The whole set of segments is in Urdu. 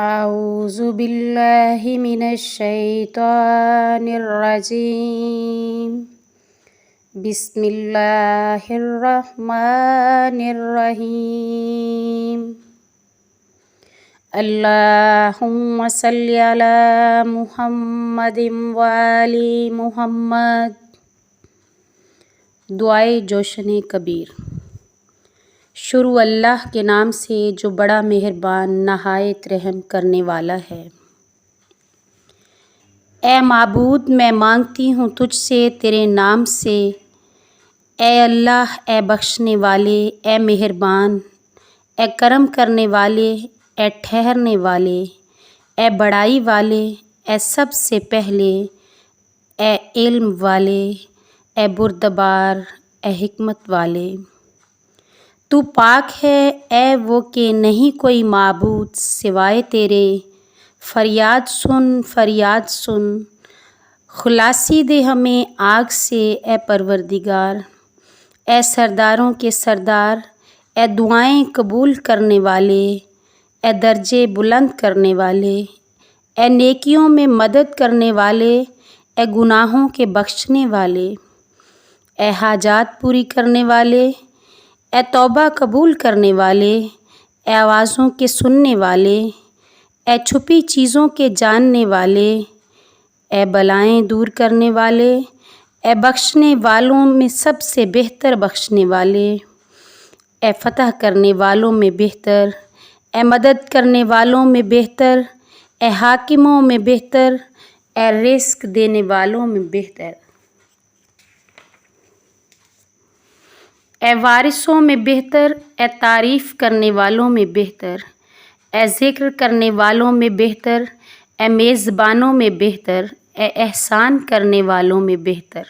اعوذ باللہ من الشیطان الرجیم بسم اللہ الرحمن الرحیم اللہم صلی علی محمد وآل محمد۔ دعائے جوشن کبیر۔ شروع اللہ کے نام سے جو بڑا مہربان نہایت رحم کرنے والا ہے۔ اے معبود، میں مانگتی ہوں تجھ سے تیرے نام سے، اے اللہ، اے بخشنے والے، اے مہربان، اے کرم کرنے والے، اے ٹھہرنے والے، اے بڑائی والے، اے سب سے پہلے، اے علم والے، اے بردبار، اے حکمت والے۔ تو پاک ہے، اے وہ کہ نہیں کوئی معبود سوائے تیرے۔ فریاد سن، فریاد سن، خلاصی دے ہمیں آگ سے، اے پروردگار۔ اے سرداروں کے سردار، اے دعائیں قبول کرنے والے، اے درجے بلند کرنے والے، اے نیکیوں میں مدد کرنے والے، اے گناہوں کے بخشنے والے، اے حاجات پوری کرنے والے، اے توبہ قبول کرنے والے، اے آوازوں کے سننے والے، اے چھپی چیزوں کے جاننے والے، اے بلائیں دور کرنے والے، اے بخشنے والوں میں سب سے بہتر بخشنے والے، اے فتح کرنے والوں میں بہتر، اے مدد کرنے والوں میں بہتر، اے حاکموں میں بہتر، اے رزق دینے والوں میں بہتر، اے وارثوں میں بہتر، اے تعریف کرنے والوں میں بہتر، اے ذکر کرنے والوں میں بہتر، اے میزبانوں میں بہتر، اے احسان کرنے والوں میں بہتر۔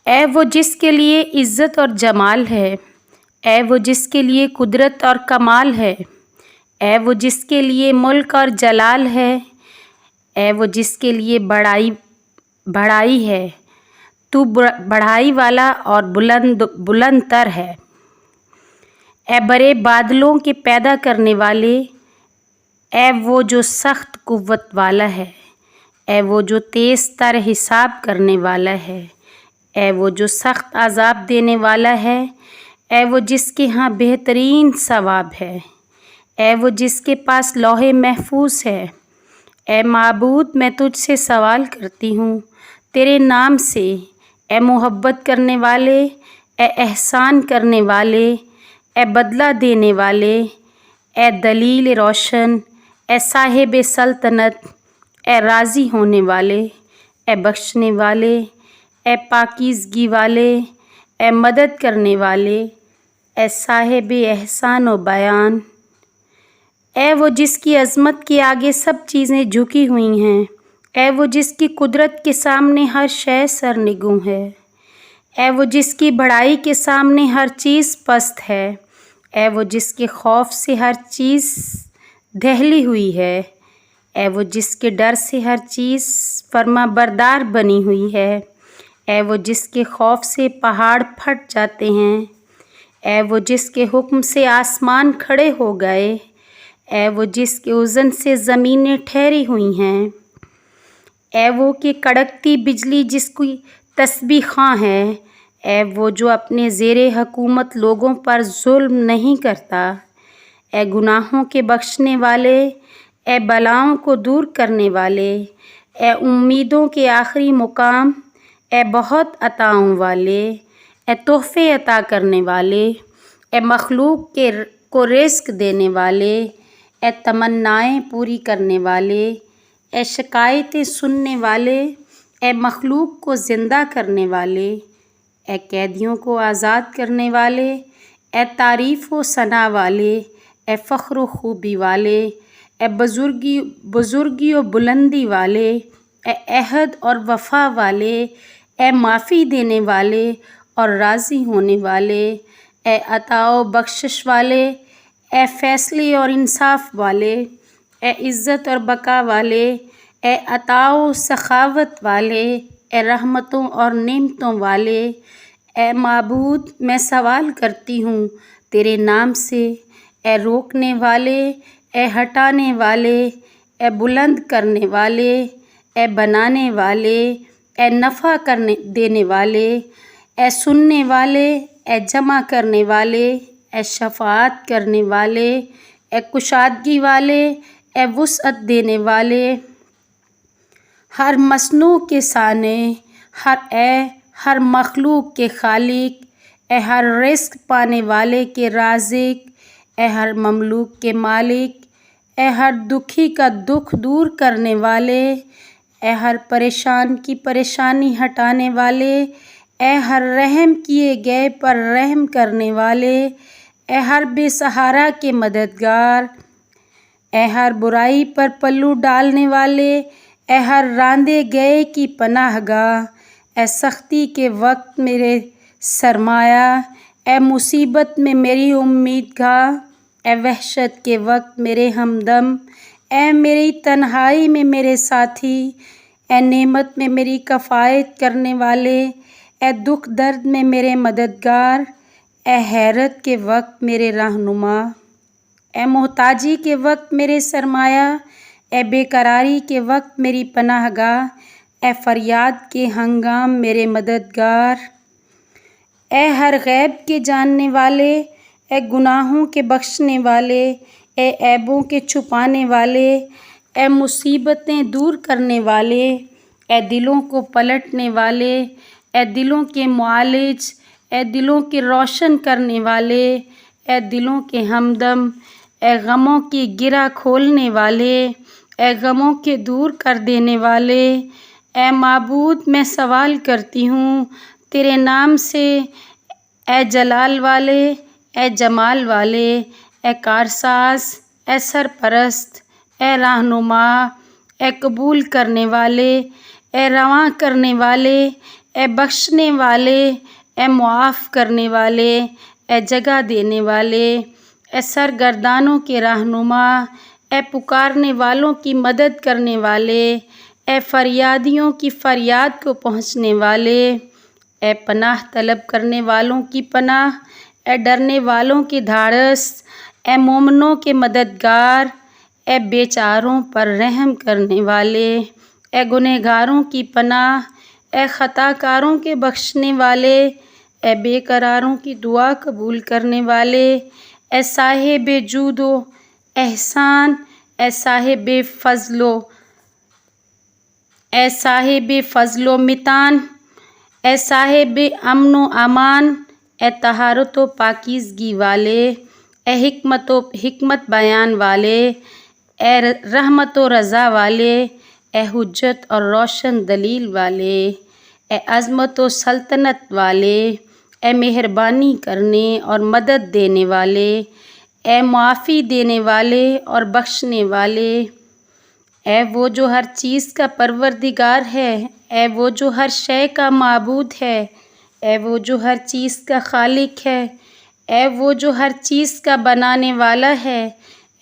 اے وہ جس کے لیے عزت اور جمال ہے، اے وہ جس کے لیے قدرت اور کمال ہے، اے وہ جس کے لیے ملک اور جلال ہے، اے وہ جس کے لیے بڑائی ہے، تو بڑائی والا اور بلند تر ہے۔ اے بڑے بادلوں کے پیدا کرنے والے، اے وہ جو سخت قوت والا ہے، اے وہ جو تیز تر حساب کرنے والا ہے، اے وہ جو سخت عذاب دینے والا ہے، اے وہ جس کے ہاں بہترین ثواب ہے، اے وہ جس کے پاس لوح محفوظ ہے۔ اے معبود، میں تجھ سے سوال کرتی ہوں تیرے نام سے، اے محبت کرنے والے، اے احسان کرنے والے، اے بدلہ دینے والے، اے دلیل روشن، اے صاحب سلطنت، اے راضی ہونے والے، اے بخشنے والے، اے پاکیزگی والے، اے مدد کرنے والے، اے صاحب احسان و بیان۔ اے وہ جس کی عظمت کے آگے سب چیزیں جھکی ہوئی ہیں، اے وہ جس کی قدرت کے سامنے ہر شے سرنگوں ہے، اے وہ جس کی بڑائی کے سامنے ہر چیز پست ہے، اے وہ جس کے خوف سے ہر چیز دہلی ہوئی ہے، اے وہ جس کے ڈر سے ہر چیز فرما بردار بنی ہوئی ہے، اے وہ جس کے خوف سے پہاڑ پھٹ جاتے ہیں، اے وہ جس کے حکم سے آسمان کھڑے ہو گئے، اے وہ جس کے اذن سے زمینیں ٹھہری ہوئی ہیں، اے وہ کہ کڑکتی بجلی جس کی تسبیح خواں ہے، اے وہ جو اپنے زیر حکومت لوگوں پر ظلم نہیں کرتا، اے گناہوں کے بخشنے والے، اے بلاؤں کو دور کرنے والے، اے امیدوں کے آخری مقام، اے بہت عطاؤں والے، اے تحفے عطا کرنے والے، اے مخلوق کو رزق دینے والے، اے تمنائیں پوری کرنے والے، اے شکایتیں سننے والے، اے مخلوق کو زندہ کرنے والے، اے قیدیوں کو آزاد کرنے والے، اے تعریف و ثنا والے، اے فخر و خوبی والے، اے بزرگی و بلندی والے، اے عہد اور وفا والے، اے معافی دینے والے اور راضی ہونے والے، اے عطا و بخشش والے، اے فیصلے اور انصاف والے، اے عزت اور بقا والے، اے عطا و سخاوت والے، اے رحمتوں اور نعمتوں والے۔ اے معبود، میں سوال کرتی ہوں تیرے نام سے، اے روکنے والے، اے ہٹانے والے، اے بلند کرنے والے، اے بنانے والے، اے نفع دینے والے، اے سننے والے، اے جمع کرنے والے، اے شفاعت کرنے والے، اے کشادگی والے، اے وسعت دینے والے، ہر مصنوع کے صانع، ہر مخلوق کے خالق، اے ہر رزق پانے والے کے رازق، اے ہر مملوک کے مالک، اے ہر دکھی کا دکھ دور کرنے والے، اے ہر پریشان کی پریشانی ہٹانے والے، اے ہر رحم کیے گئے پر رحم کرنے والے، اے ہر بے سہارا کے مددگار، اے ہر برائی پر پلو ڈالنے والے، اے ہر راندے گئے کی پناہ گاہ، اے سختی کے وقت میرے سرمایہ، اے مصیبت میں میری امید گاہ، اے وحشت کے وقت میرے ہمدم، اے میری تنہائی میں میرے ساتھی، اے نعمت میں میری کفایت کرنے والے، اے دکھ درد میں میرے مددگار، اے حیرت کے وقت میرے رہنما، اے محتاجی کے وقت میرے سرمایہ، اے بے قراری کے وقت میری پناہ گاہ، اے فریاد کے ہنگام میرے مددگار، اے ہر غیب کے جاننے والے، اے گناہوں کے بخشنے والے، اے عیبوں کے چھپانے والے، اے مصیبتیں دور کرنے والے، اے دلوں کو پلٹنے والے، اے دلوں کے معالج، اے دلوں کے روشن کرنے والے، اے دلوں کے ہمدم، اے غموں کی گرہ کھولنے والے، اے غموں کے دور کر دینے والے، اے معبود میں سوال کرتی ہوں تیرے نام سے، اے جلال والے، اے جمال والے، اے کارساز، اے سرپرست، اے رہنما، اے قبول کرنے والے، اے رواں کرنے والے، اے بخشنے والے، اے معاف کرنے والے، اے جگہ دینے والے، اے سرگردانوں کے رہنما، اے پکارنے والوں کی مدد کرنے والے، اے فریادیوں کی فریاد کو پہنچنے والے، اے پناہ طلب کرنے والوں کی پناہ، اے ڈرنے والوں کی دھاڑس، اے مومنوں کے مددگار، اے بیچاروں پر رحم کرنے والے، اے گنہگاروں کی پناہ، اے خطا کاروں کے بخشنے والے، اے بے قراروں کی دعا قبول کرنے والے، اے صاحب جود و احسان، اے صاحب فضل و متان، اے صاحب امن و امان، اے طہارت و پاکیزگی والے، اے حکمت بیان والے، اے رحمت و رضا والے، اے حجت اور روشن دلیل والے، اے عظمت و سلطنت والے، اے مہربانی کرنے اور مدد دینے والے، اے معافی دینے والے اور بخشنے والے، اے وہ جو ہر چیز کا پروردگار ہے، اے وہ جو ہر شے کا معبود ہے، اے وہ جو ہر چیز کا خالق ہے، اے وہ جو ہر چیز کا بنانے والا ہے،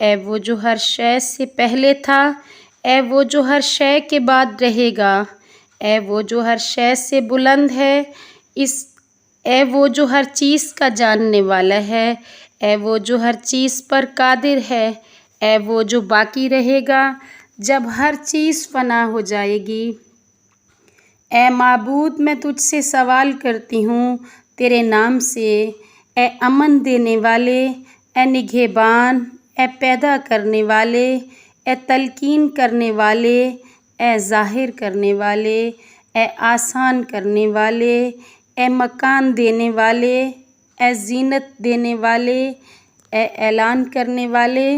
اے وہ جو ہر شے سے پہلے تھا، اے وہ جو ہر شے کے بعد رہے گا، اے وہ جو ہر شے سے بلند ہے، اے وہ جو ہر چیز کا جاننے والا ہے، اے وہ جو ہر چیز پر قادر ہے، اے وہ جو باقی رہے گا جب ہر چیز فنا ہو جائے گی۔ اے معبود میں تجھ سے سوال کرتی ہوں تیرے نام سے، اے امن دینے والے، اے نگہبان، اے پیدا کرنے والے، اے تلقین کرنے والے، اے ظاہر کرنے والے، اے آسان کرنے والے، اے مکان دینے والے، اے زینت دینے والے، اے اعلان کرنے والے،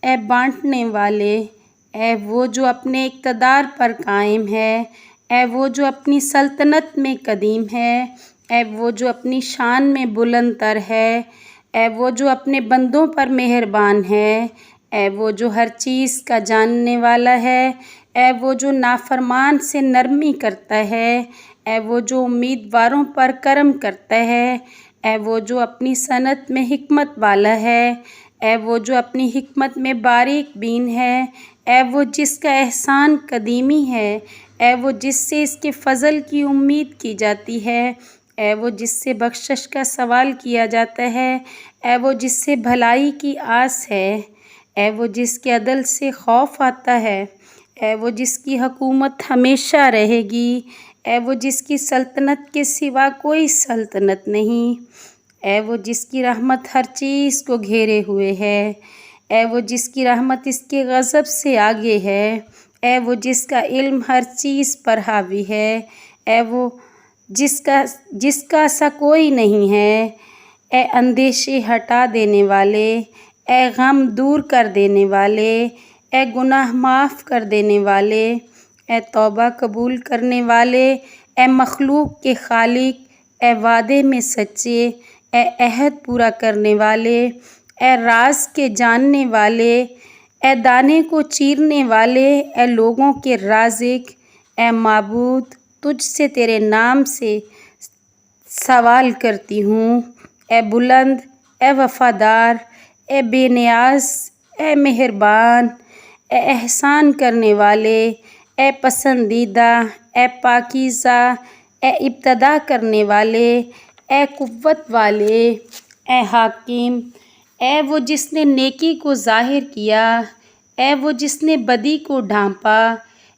اے بانٹنے والے، اے وہ جو اپنے اقتدار پر قائم ہے، اے وہ جو اپنی سلطنت میں قدیم ہے، اے وہ جو اپنی شان میں بلند تر ہے، اے وہ جو اپنے بندوں پر مہربان ہے، اے وہ جو ہر چیز کا جاننے والا ہے، اے وہ جو نافرمان سے نرمی کرتا ہے، اے وہ جو امیدواروں پر کرم کرتا ہے، اے وہ جو اپنی صنعت میں حکمت والا ہے، اے وہ جو اپنی حکمت میں باریک بین ہے، اے وہ جس کا احسان قدیمی ہے، اے وہ جس سے اس کے فضل کی امید کی جاتی ہے، اے وہ جس سے بخشش کا سوال کیا جاتا ہے، اے وہ جس سے بھلائی کی آس ہے، اے وہ جس کے عدل سے خوف آتا ہے، اے وہ جس کی حکومت ہمیشہ رہے گی، اے وہ جس کی سلطنت کے سوا کوئی سلطنت نہیں، اے وہ جس کی رحمت ہر چیز کو گھیرے ہوئے ہے، اے وہ جس کی رحمت اس کے غضب سے آگے ہے، اے وہ جس کا علم ہر چیز پر حاوی ہے، اے وہ جس کا سا کوئی نہیں ہے، اے اندیشے ہٹا دینے والے، اے غم دور کر دینے والے، اے گناہ معاف کر دینے والے، اے توبہ قبول کرنے والے، اے مخلوق کے خالق، اے وعدے میں سچے، اے عہد پورا کرنے والے، اے راز کے جاننے والے، اے دانے کو چیرنے والے، اے لوگوں کے رازق، اے معبود تجھ سے تیرے نام سے سوال کرتی ہوں، اے بلند، اے وفادار، اے بے نیاز، اے مہربان، اے احسان کرنے والے، اے پسندیدہ، اے پاکیزہ، اے ابتدا کرنے والے، اے قوت والے، اے حاکم، اے وہ جس نے نیکی کو ظاہر کیا، اے وہ جس نے بدی کو ڈھانپا،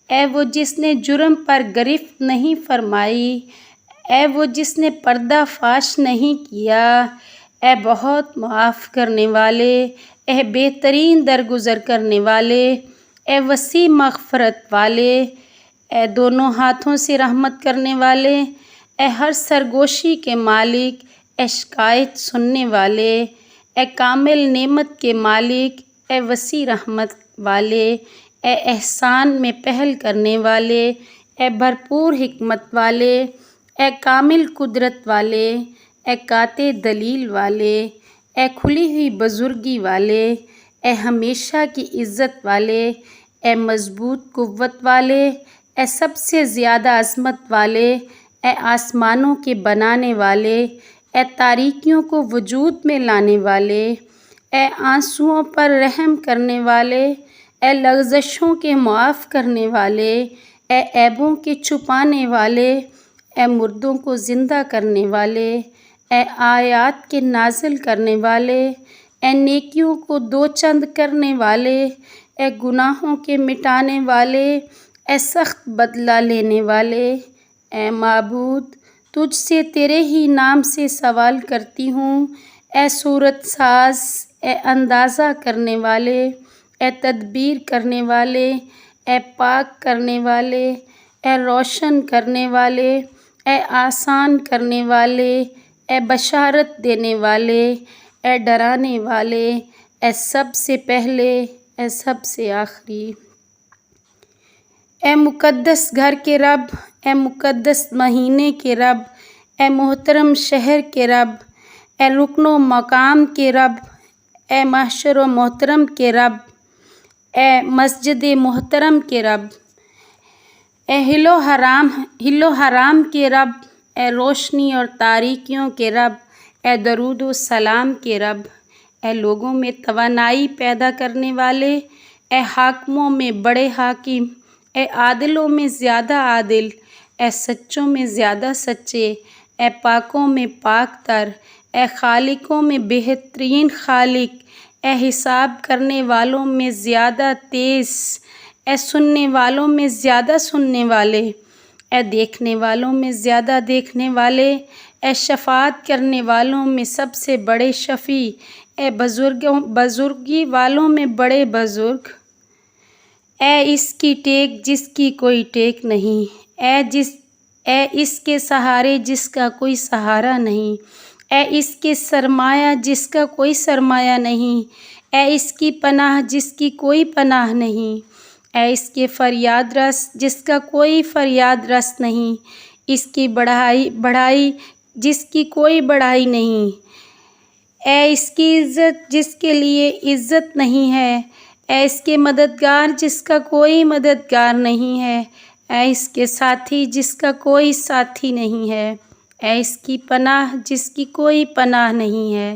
اے وہ جس نے جرم پر گرفت نہیں فرمائی، اے وہ جس نے پردہ فاش نہیں کیا، اے بہت معاف کرنے والے، اے بہترین درگزر کرنے والے، اے وسیع مغفرت والے، اے دونوں ہاتھوں سے رحمت کرنے والے، اے ہر سرگوشی کے مالک، اے شکایت سننے والے، اے کامل نعمت کے مالک، اے وسیع رحمت والے، اے احسان میں پہل کرنے والے، اے بھرپور حکمت والے، اے کامل قدرت والے، اے قاطع دلیل والے، اے کھلی ہوئی بزرگی والے، اے ہمیشہ کی عزت والے، اے مضبوط قوت والے، اے سب سے زیادہ عظمت والے، اے آسمانوں کے بنانے والے، اے تاریکیوں کو وجود میں لانے والے، اے آنسوؤں پر رحم کرنے والے، اے لغزشوں کے معاف کرنے والے، اے عیبوں کے چھپانے والے، اے مردوں کو زندہ کرنے والے، اے آیات کے نازل کرنے والے، اے نیکیوں کو دو چند کرنے والے، اے گناہوں کے مٹانے والے، اے سخت بدلہ لینے والے، اے معبود تجھ سے تیرے ہی نام سے سوال کرتی ہوں، اے صورت ساز، اے اندازہ کرنے والے، اے تدبیر کرنے والے، اے پاک کرنے والے، اے روشن کرنے والے، اے آسان کرنے والے، اے بشارت دینے والے، اے ڈرانے والے، اے سب سے پہلے، اے سب سے آخری، اے مقدس گھر کے رب، اے مقدس مہینے کے رب، اے محترم شہر کے رب، اے رکن و مقام کے رب، اے محشر و محترم کے رب، اے مسجد محترم کے رب، اے ہل و حرام کے رب، اے روشنی اور تاریکیوں کے رب، اے درود و سلام کے رب، اے لوگوں میں توانائی پیدا کرنے والے، اے حاکموں میں بڑے حاکم، اے عادلوں میں زیادہ عادل، اے سچوں میں زیادہ سچے، اے پاکوں میں پاک تر، اے خالقوں میں بہترین خالق، اے حساب کرنے والوں میں زیادہ تیز، اے سننے والوں میں زیادہ سننے والے، اے دیکھنے والوں میں زیادہ دیکھنے والے، اے شفاعت کرنے والوں میں سب سے بڑے شفیع، اے بزرگی والوں میں بڑے بزرگ، اے اس کی ٹیک جس کی کوئی ٹیک نہیں، اے اس کے سہارے جس کا کوئی سہارا نہیں، اے اس کے سرمایہ جس کا کوئی سرمایہ نہیں، اے اس کی پناہ جس کی کوئی پناہ نہیں، اے اس کے فریاد رس جس کا کوئی فریاد رس نہیں، اس کی بڑھائی جس کی کوئی بڑھائی نہیں، اے اس کی عزت جس کے لیے عزت نہیں ہے، اے اس کے مددگار جس کا کوئی مددگار نہیں ہے، اے اس کے ساتھی جس کا کوئی ساتھی نہیں ہے، اے اس کی پناہ جس کی کوئی پناہ نہیں ہے،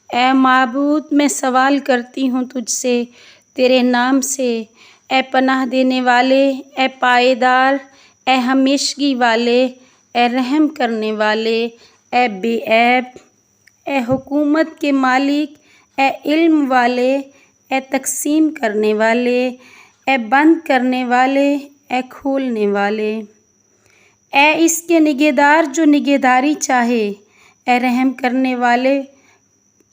اے معبود میں سوال کرتی ہوں تجھ سے تیرے نام سے، اے پناہ دینے والے، اے پائیدار، اے ہمیشگی والے، اے رحم کرنے والے، اے بے عیب، اے حکومت کے مالک، اے علم والے، اے تقسیم کرنے والے، اے بند کرنے والے، اے کھولنے والے، اے اس کے نگہدار جو نگہداری چاہے، اے رحم کرنے والے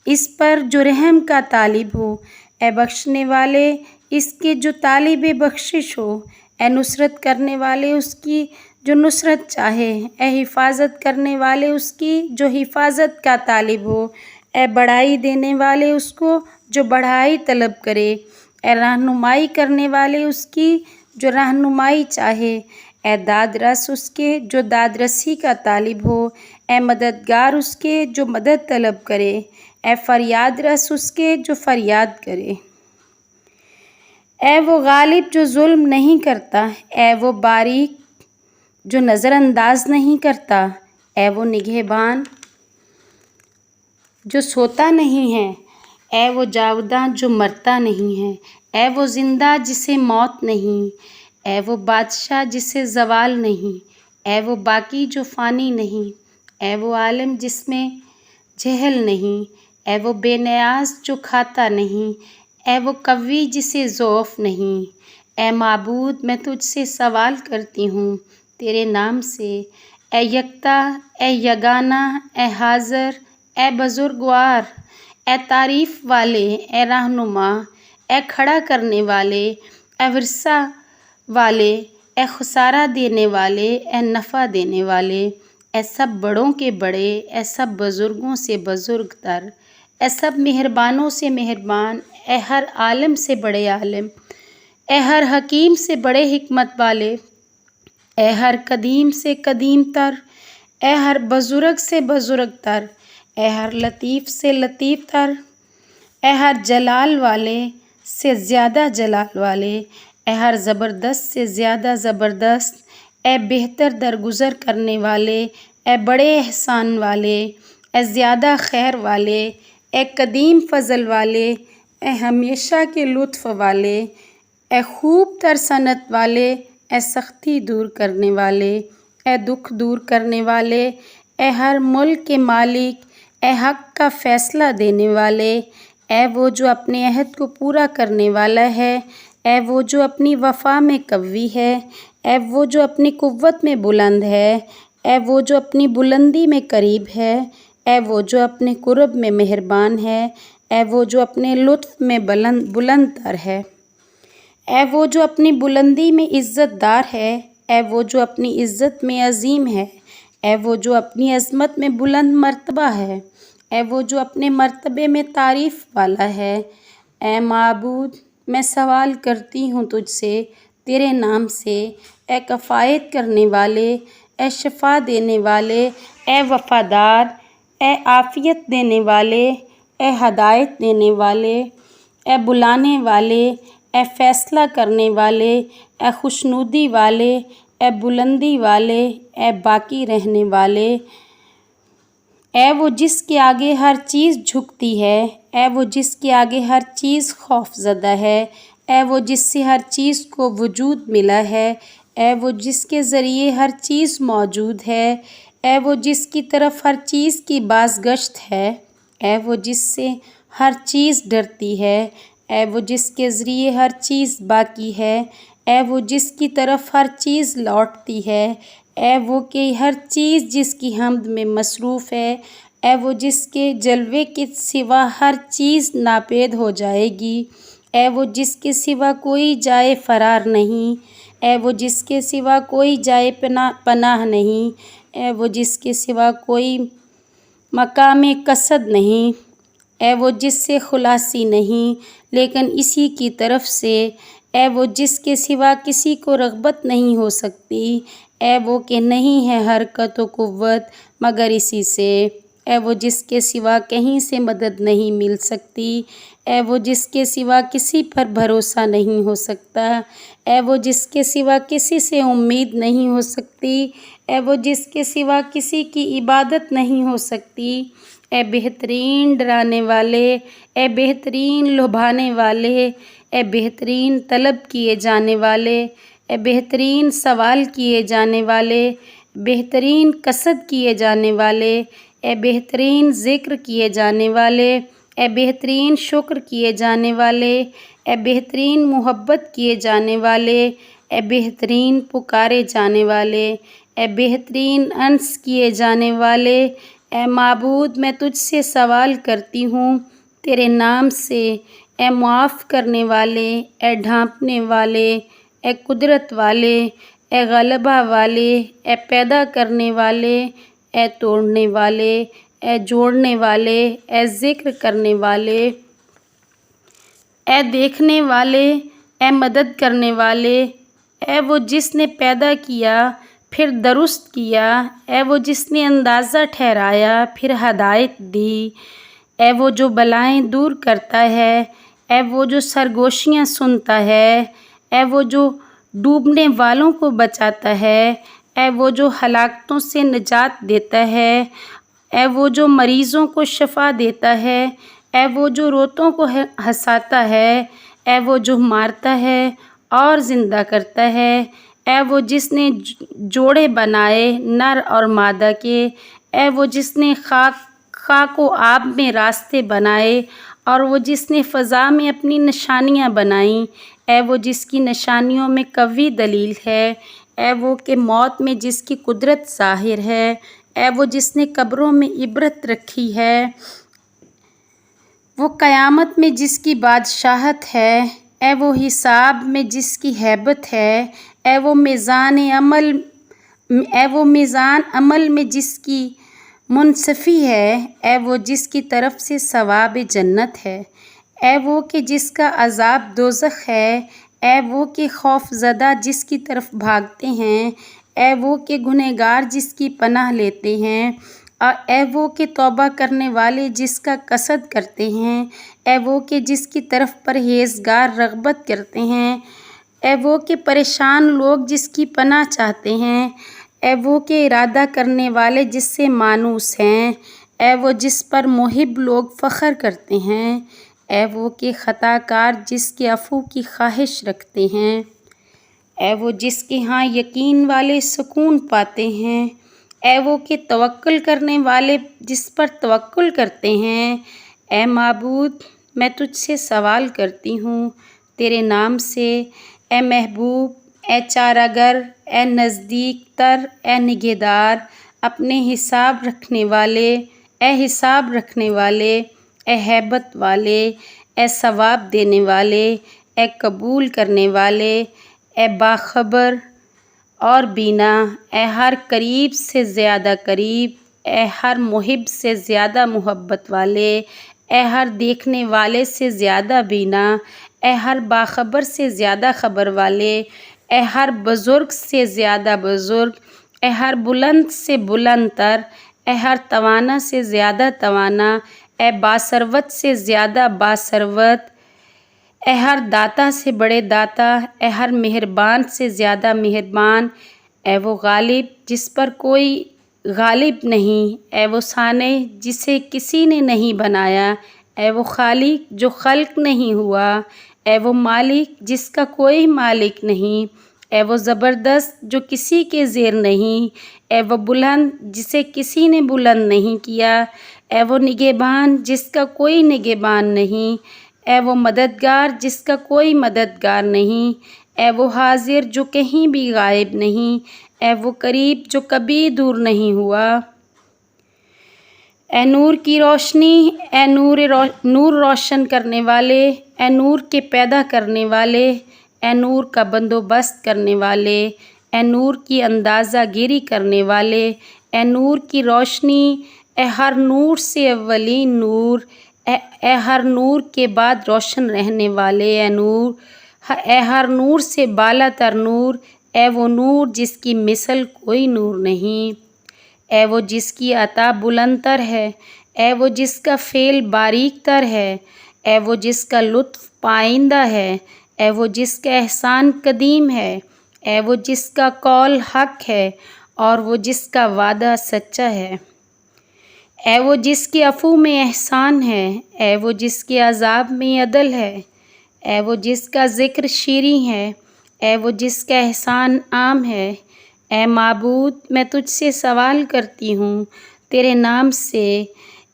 اس پر جو رحم کا طالب ہو، اے بخشنے والے اس کے جو طالب بخشش ہو، اے نصرت کرنے والے اس کی جو نصرت چاہے، اے حفاظت کرنے والے اس کی جو حفاظت کا طالب ہو، اے بڑھائی دینے والے اس کو جو بڑھائی طلب کرے، اے رہنمائی کرنے والے اس کی جو رہنمائی چاہے، اے داد رس اس کے جو داد رسی کا طالب ہو، اے مددگار اس کے جو مدد طلب کرے، اے فریاد رس اس کے جو فریاد کرے، اے وہ غالب جو ظلم نہیں کرتا، اے وہ باریک جو نظر انداز نہیں کرتا، اے وہ نگہبان جو سوتا نہیں ہے، اے وہ جاوداں جو مرتا نہیں ہے، اے وہ زندہ جسے موت نہیں، اے وہ بادشاہ جسے زوال نہیں، اے وہ باقی جو فانی نہیں، اے وہ عالم جس میں جہل نہیں، اے وہ بے نیاز جو کھاتا نہیں، اے وہ قوی جسے ضعف نہیں، اے معبود میں تجھ سے سوال کرتی ہوں تیرے نام سے، اے یکتا، اے یگانہ، اے حاضر، اے بزرگوار، اے تعریف والے، اے رہنما، اے کھڑا کرنے والے، اے ورثہ والے، اے خسارہ دینے والے، اے نفع دینے والے، اے سب بڑوں کے بڑے، اے سب بزرگوں سے بزرگ تر، اے سب مہربانوں سے مہربان، اے ہر عالم سے بڑے عالم، اے ہر حکیم سے بڑے حکمت والے، اے ہر قدیم سے قدیم تر، اے ہر بزرگ سے بزرگ تر، اے ہر لطیف سے لطیف تر، اے ہر جلال والے سے زیادہ جلال والے، اے ہر زبردست سے زیادہ زبردست، اے بہتر درگزر کرنے والے، اے بڑے احسان والے، اے زیادہ خیر والے، اے قدیم فضل والے، اے ہمیشہ کے لطف والے، اے خوب تر صنعت والے، اے سختی دور کرنے والے، اے دکھ دور کرنے والے، اے ہر ملک کے مالک، اے حق کا فیصلہ دینے والے، اے وہ جو اپنے عہد کو پورا کرنے والا ہے، اے وہ جو اپنی وفا میں قوی ہے، اے وہ جو اپنی قوت میں بلند ہے، اے وہ جو اپنی بلندی میں قریب ہے، اے وہ جو اپنے قرب میں مہربان ہے، اے وہ جو اپنے لطف میں بلند تر ہے، اے وہ جو اپنی بلندی میں عزت دار ہے، اے وہ جو اپنی عزت میں عظیم ہے، اے وہ جو اپنی عظمت میں بلند مرتبہ ہے، اے وہ جو اپنے مرتبے میں تعریف والا ہے، اے معبود میں سوال کرتی ہوں تجھ سے تیرے نام سے، اے کفایت کرنے والے، اے شفا دینے والے، اے وفادار، اے عافیت دینے والے، اے ہدایت دینے والے، اے بلانے والے، اے فیصلہ کرنے والے، اے خوشنودی والے، اے بلندی والے، اے باقی رہنے والے، اے وہ جس کے آگے ہر چیز جھکتی ہے، اے وہ جس کے آگے ہر چیز خوف زدہ ہے، اے وہ جس سے ہر چیز کو وجود ملا ہے، اے وہ جس کے ذریعے ہر چیز موجود ہے، اے وہ جس کی طرف ہر چیز کی بازگشت ہے، اے وہ جس سے ہر چیز ڈرتی ہے، اے وہ جس کے ذریعے ہر چیز باقی ہے، اے وہ جس کی طرف ہر چیز لوٹتی ہے، اے وہ کہ ہر چیز جس کی حمد میں مصروف ہے، اے وہ جس کے جلوے کے سوا ہر چیز ناپید ہو جائے گی، اے وہ جس کے سوا کوئی جائے فرار نہیں، اے وہ جس کے سوا کوئی جائے پناہ نہیں، اے وہ جس کے سوا کوئی مقام قصد نہیں، اے وہ جس سے خلاصی نہیں لیکن اسی کی طرف سے، اے وہ جس کے سوا کسی کو رغبت نہیں ہو سکتی، اے وہ کہ نہیں ہے حرکت و قوت مگر اسی سے، اے وہ جس کے سوا کہیں سے مدد نہیں مل سکتی، اے وہ جس کے سوا کسی پر بھروسہ نہیں ہو سکتا، اے وہ جس کے سوا کسی سے امید نہیں ہو سکتی، اے وہ جس کے سوا کسی کی عبادت نہیں ہو سکتی، اے بہترین ڈرانے والے، اے بہترین لبھانے والے، اے بہترین طلب کیے جانے والے، اے بہترین سوال کیے جانے والے، بہترین قصد کیے جانے والے، اے بہترین ذکر کیے جانے والے، اے بہترین شکر کیے جانے والے، اے بہترین محبت کیے جانے والے، اے بہترین پکارے جانے والے، اے بہترین انس کیے جانے والے، اے معبود میں تجھ سے سوال کرتی ہوں تیرے نام سے، اے معاف کرنے والے، اے ڈھانپنے والے، اے قدرت والے، اے غلبہ والے، اے پیدا کرنے والے، اے توڑنے والے، اے جوڑنے والے، اے ذکر کرنے والے، اے دیکھنے والے، اے مدد کرنے والے، اے وہ جس نے پیدا کیا پھر درست کیا، اے وہ جس نے اندازہ ٹھہرایا پھر ہدایت دی، اے وہ جو بلائیں دور کرتا ہے، اے وہ جو سرگوشیاں سنتا ہے، اے وہ جو ڈوبنے والوں کو بچاتا ہے، اے وہ جو ہلاکتوں سے نجات دیتا ہے، اے وہ جو مریضوں کو شفا دیتا ہے، اے وہ جو روتوں کو ہنساتا ہے، اے وہ جو مارتا ہے اور زندہ کرتا ہے، اے وہ جس نے جوڑے بنائے نر اور مادہ کے، اے وہ جس نے خاک و آب میں راستے بنائے اور وہ جس نے فضا میں اپنی نشانیاں بنائیں، اے وہ جس کی نشانیوں میں قوی دلیل ہے، اے وہ کہ موت میں جس کی قدرت ظاہر ہے، اے وہ جس نے قبروں میں عبرت رکھی ہے، وہ قیامت میں جس کی بادشاہت ہے، اے وہ حساب میں جس کی ہیبت ہے، اے وہ میزان عمل میں جس کی منصفی ہے، اے وہ جس کی طرف سے ثواب جنت ہے، اے وہ کہ جس کا عذاب دوزخ ہے، اے وہ کہ خوف زدہ جس کی طرف بھاگتے ہیں، اے وہ کہ گنہگار جس کی پناہ لیتے ہیں، اور اے وہ کہ توبہ کرنے والے جس کا قصد کرتے ہیں، اے وہ کہ جس کی طرف پرہیزگار رغبت کرتے ہیں، اے وہ کہ پریشان لوگ جس کی پناہ چاہتے ہیں، اے وہ کہ ارادہ کرنے والے جس سے مانوس ہیں، اے وہ جس پر محب لوگ فخر کرتے ہیں، اے وہ کہ خطا کار جس کے عفو کی خواہش رکھتے ہیں، اے وہ جس کے ہاں یقین والے سکون پاتے ہیں، اے وہ کہ توکل کرنے والے جس پر توکل کرتے ہیں، اے معبود میں تجھ سے سوال کرتی ہوں تیرے نام سے، اے محبوب، اے چارہ گر، اے نزدیک تر، اے نگہدار، اپنے حساب رکھنے والے، اے حساب رکھنے والے، اے ہیبت والے، اے ثواب دینے والے، اے قبول کرنے والے، اے باخبر اور بینا، اے ہر قریب سے زیادہ قریب، اے ہر محب سے زیادہ محبت والے، اے ہر دیکھنے والے سے زیادہ بینا، اے ہر باخبر سے زیادہ خبر والے، اے ہر بزرگ سے زیادہ بزرگ، اے ہر بلند سے بلند تر، اے ہر توانا سے زیادہ توانا، اے باثروت سے زیادہ باثروت، اے ہر داتا سے بڑے داتا، اے ہر مہربان سے زیادہ مہربان، اے وہ غالب جس پر کوئی غالب نہیں، اے وہ صانع جسے کسی نے نہیں بنایا، اے وہ خالق جو خلق نہیں ہوا، اے وہ مالک جس کا کوئی مالک نہیں، اے وہ زبردست جو کسی کے زیر نہیں، اے وہ بلند جسے کسی نے بلند نہیں کیا، اے وہ نگہبان جس کا کوئی نگہبان نہیں، اے وہ مددگار جس کا کوئی مددگار نہیں، اے وہ حاضر جو کہیں بھی غائب نہیں، اے وہ قریب جو کبھی دور نہیں ہوا، اے نور کی روشنی، اے نور روشن کرنے والے، اے نور کے پیدا کرنے والے، اے نور کا بندوبست کرنے والے، اے نور کی اندازہ گیری کرنے والے، اے نور کی روشنی، اے ہر نور سے اولین نور، اے ہر نور کے بعد روشن رہنے والے، اے ہر نور سے بالا تر نور، اے وہ نور جس کی مثل کوئی نور نہیں، اے وہ جس کی عطا بلند تر ہے، اے وہ جس کا فعل باریک تر ہے، اے وہ جس کا لطف پائندہ ہے، اے وہ جس کا احسان قدیم ہے، اے وہ جس کا قول حق ہے اور وہ جس کا وعدہ سچا ہے، اے وہ جس کے عفو میں احسان ہے، اے وہ جس کے عذاب میں عدل ہے، اے وہ جس کا ذکر شیریں ہے، اے وہ جس کا احسان عام ہے، اے معبود میں تجھ سے سوال کرتی ہوں تیرے نام سے،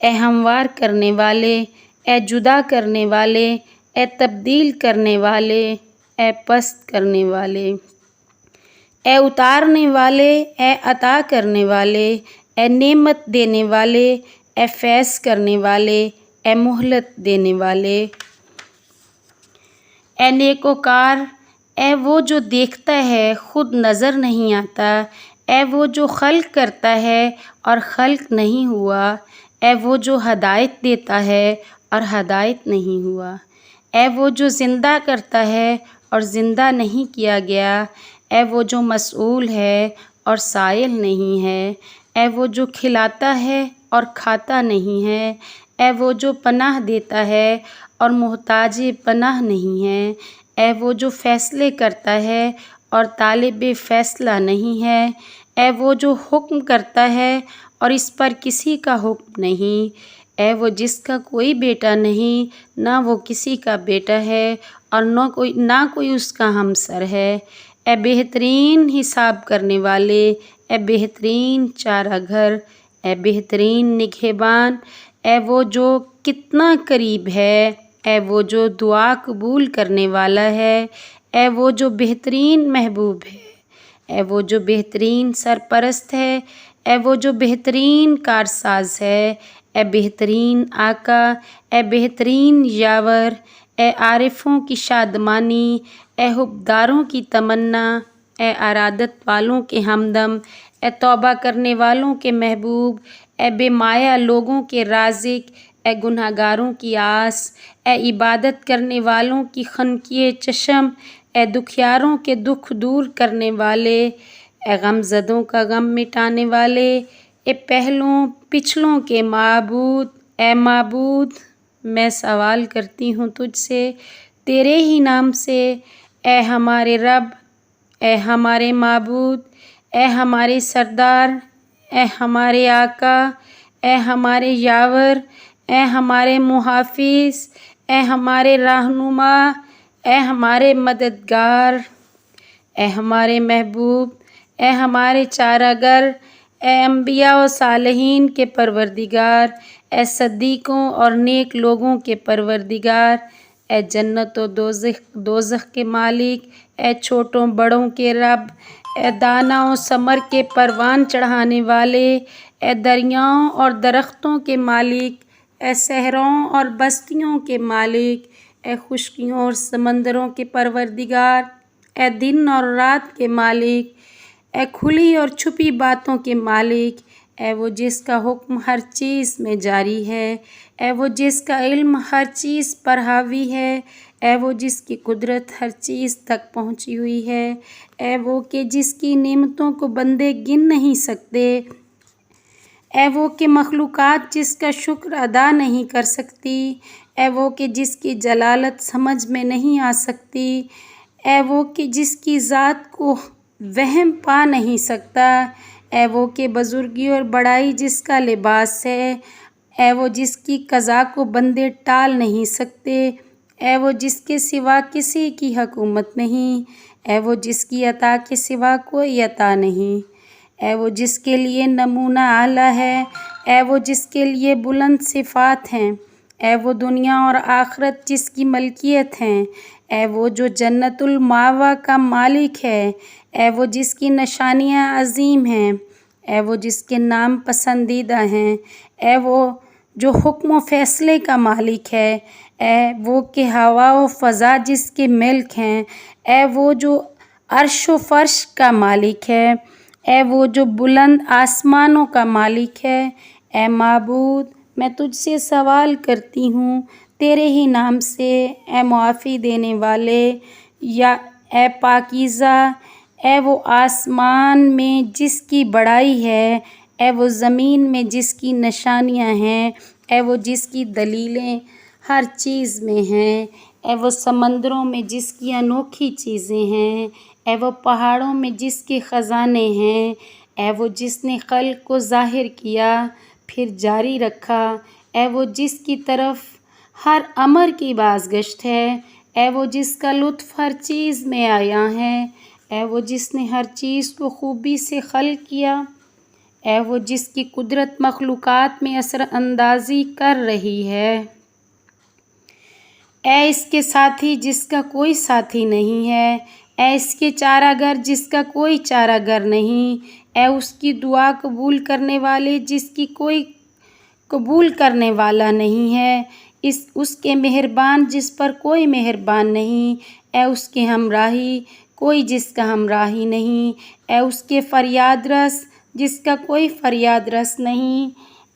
اے ہموار کرنے والے، اے جدا کرنے والے، اے تبدیل کرنے والے، اے پست کرنے والے، اے اتارنے والے، اے عطا کرنے والے، اے نعمت دینے والے، اے فیض کرنے والے، اے مہلت دینے والے، اے نیکوکار، اے وہ جو دیکھتا ہے خود نظر نہیں آتا، اے وہ جو خلق کرتا ہے اور خلق نہیں ہوا، اے وہ جو ہدایت دیتا ہے اور ہدایت نہیں ہوا، اے وہ جو زندہ کرتا ہے اور زندہ نہیں کیا گیا، اے وہ جو مسئول ہے اور سائل نہیں ہے، اے وہ جو کھلاتا ہے اور کھاتا نہیں ہے، اے وہ جو پناہ دیتا ہے اور محتاج پناہ نہیں ہے، اے وہ جو فیصلے کرتا ہے اور طالب فیصلہ نہیں ہے، اے وہ جو حکم کرتا ہے اور اس پر کسی کا حکم نہیں، اے وہ جس کا کوئی بیٹا نہیں نہ وہ کسی کا بیٹا ہے اور نہ کوئی اس کا ہمسر ہے، اے بہترین حساب کرنے والے، اے بہترین چارہ گھر، اے بہترین نگہبان، اے وہ جو کتنا قریب ہے، اے وہ جو دعا قبول کرنے والا ہے، اے وہ جو بہترین محبوب ہے، اے وہ جو بہترین سرپرست ہے، اے وہ جو بہترین کارساز ہے، اے بہترین آقا، اے بہترین یاور، اے عارفوں کی شادمانی، اے حبداروں کی تمنا، اے ارادت والوں کے ہمدم، اے توبہ کرنے والوں کے محبوب، اے بے مایہ لوگوں کے رازق، اے گنہگاروں کی آس، اے عبادت کرنے والوں کی خنقی چشم، اے دکھیاروں کے دکھ دور کرنے والے، اے غم زدوں کا غم مٹانے والے، اے پہلوں پچھلوں کے معبود، اے معبود میں سوال کرتی ہوں تجھ سے تیرے ہی نام سے، اے ہمارے رب، اے ہمارے معبود، اے ہمارے سردار، اے ہمارے آقا، اے ہمارے یاور، اے ہمارے محافظ، اے ہمارے رہنما، اے ہمارے مددگار، اے ہمارے محبوب، اے ہمارے چارہ گر، اے انبیاء و صالحین کے پروردگار، اے صدیقوں اور نیک لوگوں کے پروردگار، اے جنت و دوزخ کے مالک، اے چھوٹوں بڑوں کے رب، اے دانہ و ثمر کے پروان چڑھانے والے، اے دریاؤں اور درختوں کے مالک، اے صحراؤں اور بستیوں کے مالک، اے خشکیوں اور سمندروں کے پروردگار، اے دن اور رات کے مالک، اے کھلی اور چھپی باتوں کے مالک، اے وہ جس کا حکم ہر چیز میں جاری ہے، اے وہ جس کا علم ہر چیز پر حاوی ہے، اے وہ جس کی قدرت ہر چیز تک پہنچی ہوئی ہے، اے وہ کہ جس کی نعمتوں کو بندے گن نہیں سکتے، اے وہ کہ مخلوقات جس کا شکر ادا نہیں کر سکتی، اے وہ کہ جس کی جلالت سمجھ میں نہیں آ سکتی، اے وہ کہ جس کی ذات کو وہم پا نہیں سکتا، اے وہ کہ بزرگی اور بڑائی جس کا لباس ہے، اے وہ جس کی قضا کو بندے ٹال نہیں سکتے، اے وہ جس کے سوا کسی کی حکومت نہیں، اے وہ جس کی عطا کے سوا کوئی عطا نہیں، اے وہ جس کے لیے نمونہ اعلیٰ ہے، اے وہ جس کے لیے بلند صفات ہیں، اے وہ دنیا اور آخرت جس کی ملکیت ہیں، اے وہ جو جنت المأویٰ کا مالک ہے، اے وہ جس کی نشانیاں عظیم ہیں، اے وہ جس کے نام پسندیدہ ہیں، اے وہ جو حکم و فیصلے کا مالک ہے، اے وہ کہ ہوا و فضا جس کے ملک ہیں، اے وہ جو عرش و فرش کا مالک ہے، اے وہ جو بلند آسمانوں کا مالک ہے، اے معبود میں تجھ سے سوال کرتی ہوں تیرے ہی نام سے، اے معافی دینے والے، یا اے پاکیزہ، اے وہ آسمان میں جس کی بڑائی ہے، اے وہ زمین میں جس کی نشانیاں ہیں، اے وہ جس کی دلیلیں ہر چیز میں ہیں، اے وہ سمندروں میں جس کی انوکھی چیزیں ہیں، اے وہ پہاڑوں میں جس کے خزانے ہیں، اے وہ جس نے خلق کو ظاہر کیا پھر جاری رکھا، اے وہ جس کی طرف ہر امر کی بازگشت ہے، اے وہ جس کا لطف ہر چیز میں عیاں ہے، اے وہ جس نے ہر چیز کو خوبی سے خلق کیا، اے وہ جس کی قدرت مخلوقات میں اثر اندازی کر رہی ہے۔ اے اس کے ساتھی جس کا کوئی ساتھی نہیں ہے، اے اس کے چارہ گر جس کا کوئی چارہ گر نہیں، اے اس کی دعا قبول کرنے والے جس کی کوئی قبول کرنے والا نہیں ہے، اس کے مہربان جس پر کوئی مہربان نہیں، اے اس کے ہمراہی کوئی جس کا ہمراہی نہیں، اے اس کے فریاد رس جس کا کوئی فریاد رس نہیں،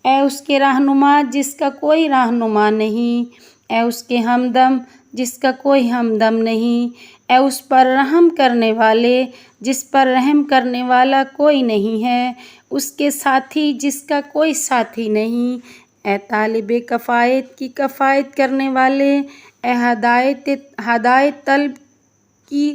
اے اس کے رہنما جس کا کوئی رہنما نہیں، اے اس کے ہمدم جس کا کوئی ہمدم نہیں، اے اس پر رحم کرنے والے جس پر رحم کرنے والا کوئی نہیں ہے، اس کے ساتھی جس کا کوئی ساتھی نہیں، اے طالب کفایت کی کفایت کرنے والے، اے ہدایت طلب کی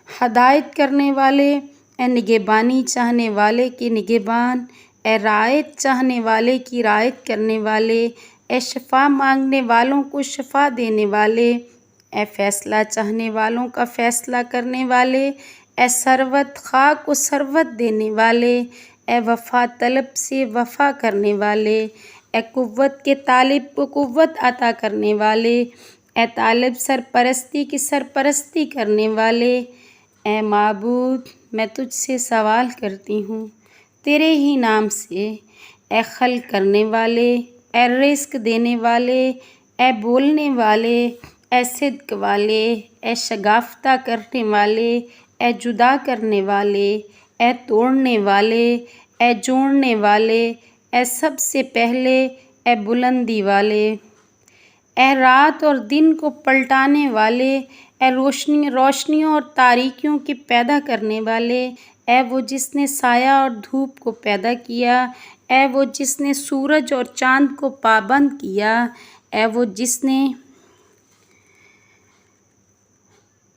ہدایت کرنے والے، اے نگہبانی چاہنے والے کے نگہبان، اے رعایت چاہنے والے کی رعایت کرنے والے، اے شفا مانگنے والوں کو شفا دینے والے، اے فیصلہ چاہنے والوں کا فیصلہ کرنے والے، اے ثروت خواہ کو ثروت دینے والے، اے وفا طلب سے وفا کرنے والے، اے قوت کے طالب کو قوت عطا کرنے والے، اے طالب سرپرستی کی سرپرستی کرنے والے، اے معبود میں تجھ سے سوال کرتی ہوں تیرے ہی نام سے، اے خلق کرنے والے، اے رزق دینے والے، اے بولنے والے، اے صدق والے، اے شگافتہ کرنے والے، اے جدا کرنے والے، اے توڑنے والے، اے جوڑنے والے، اے سب سے پہلے، اے بلندی والے، اے رات اور دن کو پلٹانے والے، اے روشنیوں اور تاریکیوں کے پیدا کرنے والے، اے وہ جس نے سایہ اور دھوپ کو پیدا کیا، اے وہ جس نے سورج اور چاند کو پابند کیا، اے وہ جس نے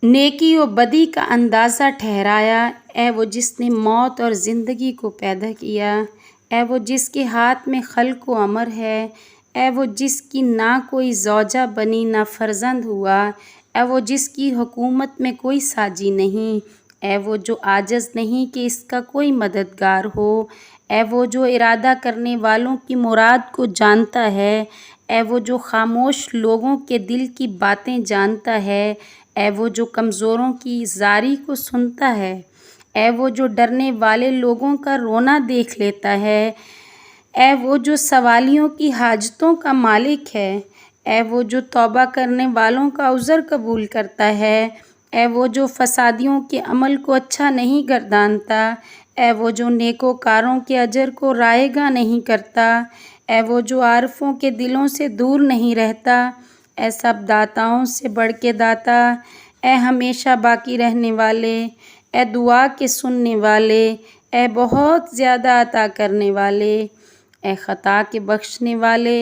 نیکی و بدی کا اندازہ ٹھہرایا، اے وہ جس نے موت اور زندگی کو پیدا کیا، اے وہ جس کے ہاتھ میں خلق و امر ہے، اے وہ جس کی نہ کوئی زوجہ بنی نہ فرزند ہوا، اے وہ جس کی حکومت میں کوئی ساجی نہیں، اے وہ جو عاجز نہیں کہ اس کا کوئی مددگار ہو، اے وہ جو ارادہ کرنے والوں کی مراد کو جانتا ہے، اے وہ جو خاموش لوگوں کے دل کی باتیں جانتا ہے، اے وہ جو کمزوروں کی زاری کو سنتا ہے، اے وہ جو ڈرنے والے لوگوں کا رونا دیکھ لیتا ہے، اے وہ جو سوالیوں کی حاجتوں کا مالک ہے، اے وہ جو توبہ کرنے والوں کا عذر قبول کرتا ہے، اے وہ جو فسادیوں کے عمل کو اچھا نہیں گردانتا، اے وہ جو نیکوکاروں کے اجر کو رائے گاہ نہیں کرتا، اے وہ جو عارفوں کے دلوں سے دور نہیں رہتا، اے سب داتاؤں سے بڑھ کے داتا، اے ہمیشہ باقی رہنے والے، اے دعا کے سننے والے، اے بہت زیادہ عطا کرنے والے، اے خطا کے بخشنے والے،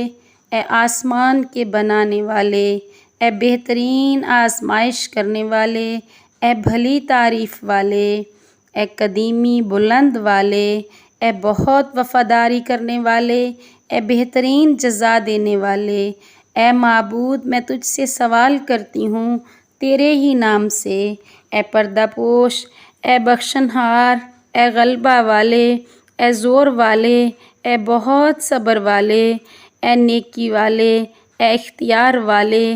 اے آسمان کے بنانے والے، اے بہترین آزمائش کرنے والے، اے بھلی تعریف والے، اے قدیمی بلند والے، اے بہت وفاداری کرنے والے، اے بہترین جزا دینے والے، اے معبود میں تجھ سے سوال کرتی ہوں تیرے ہی نام سے، اے پردہ پوش، اے بخشنہار، اے غلبہ والے، اے زور والے، اے بہت صبر والے، اے نیکی والے، اے اختیار والے،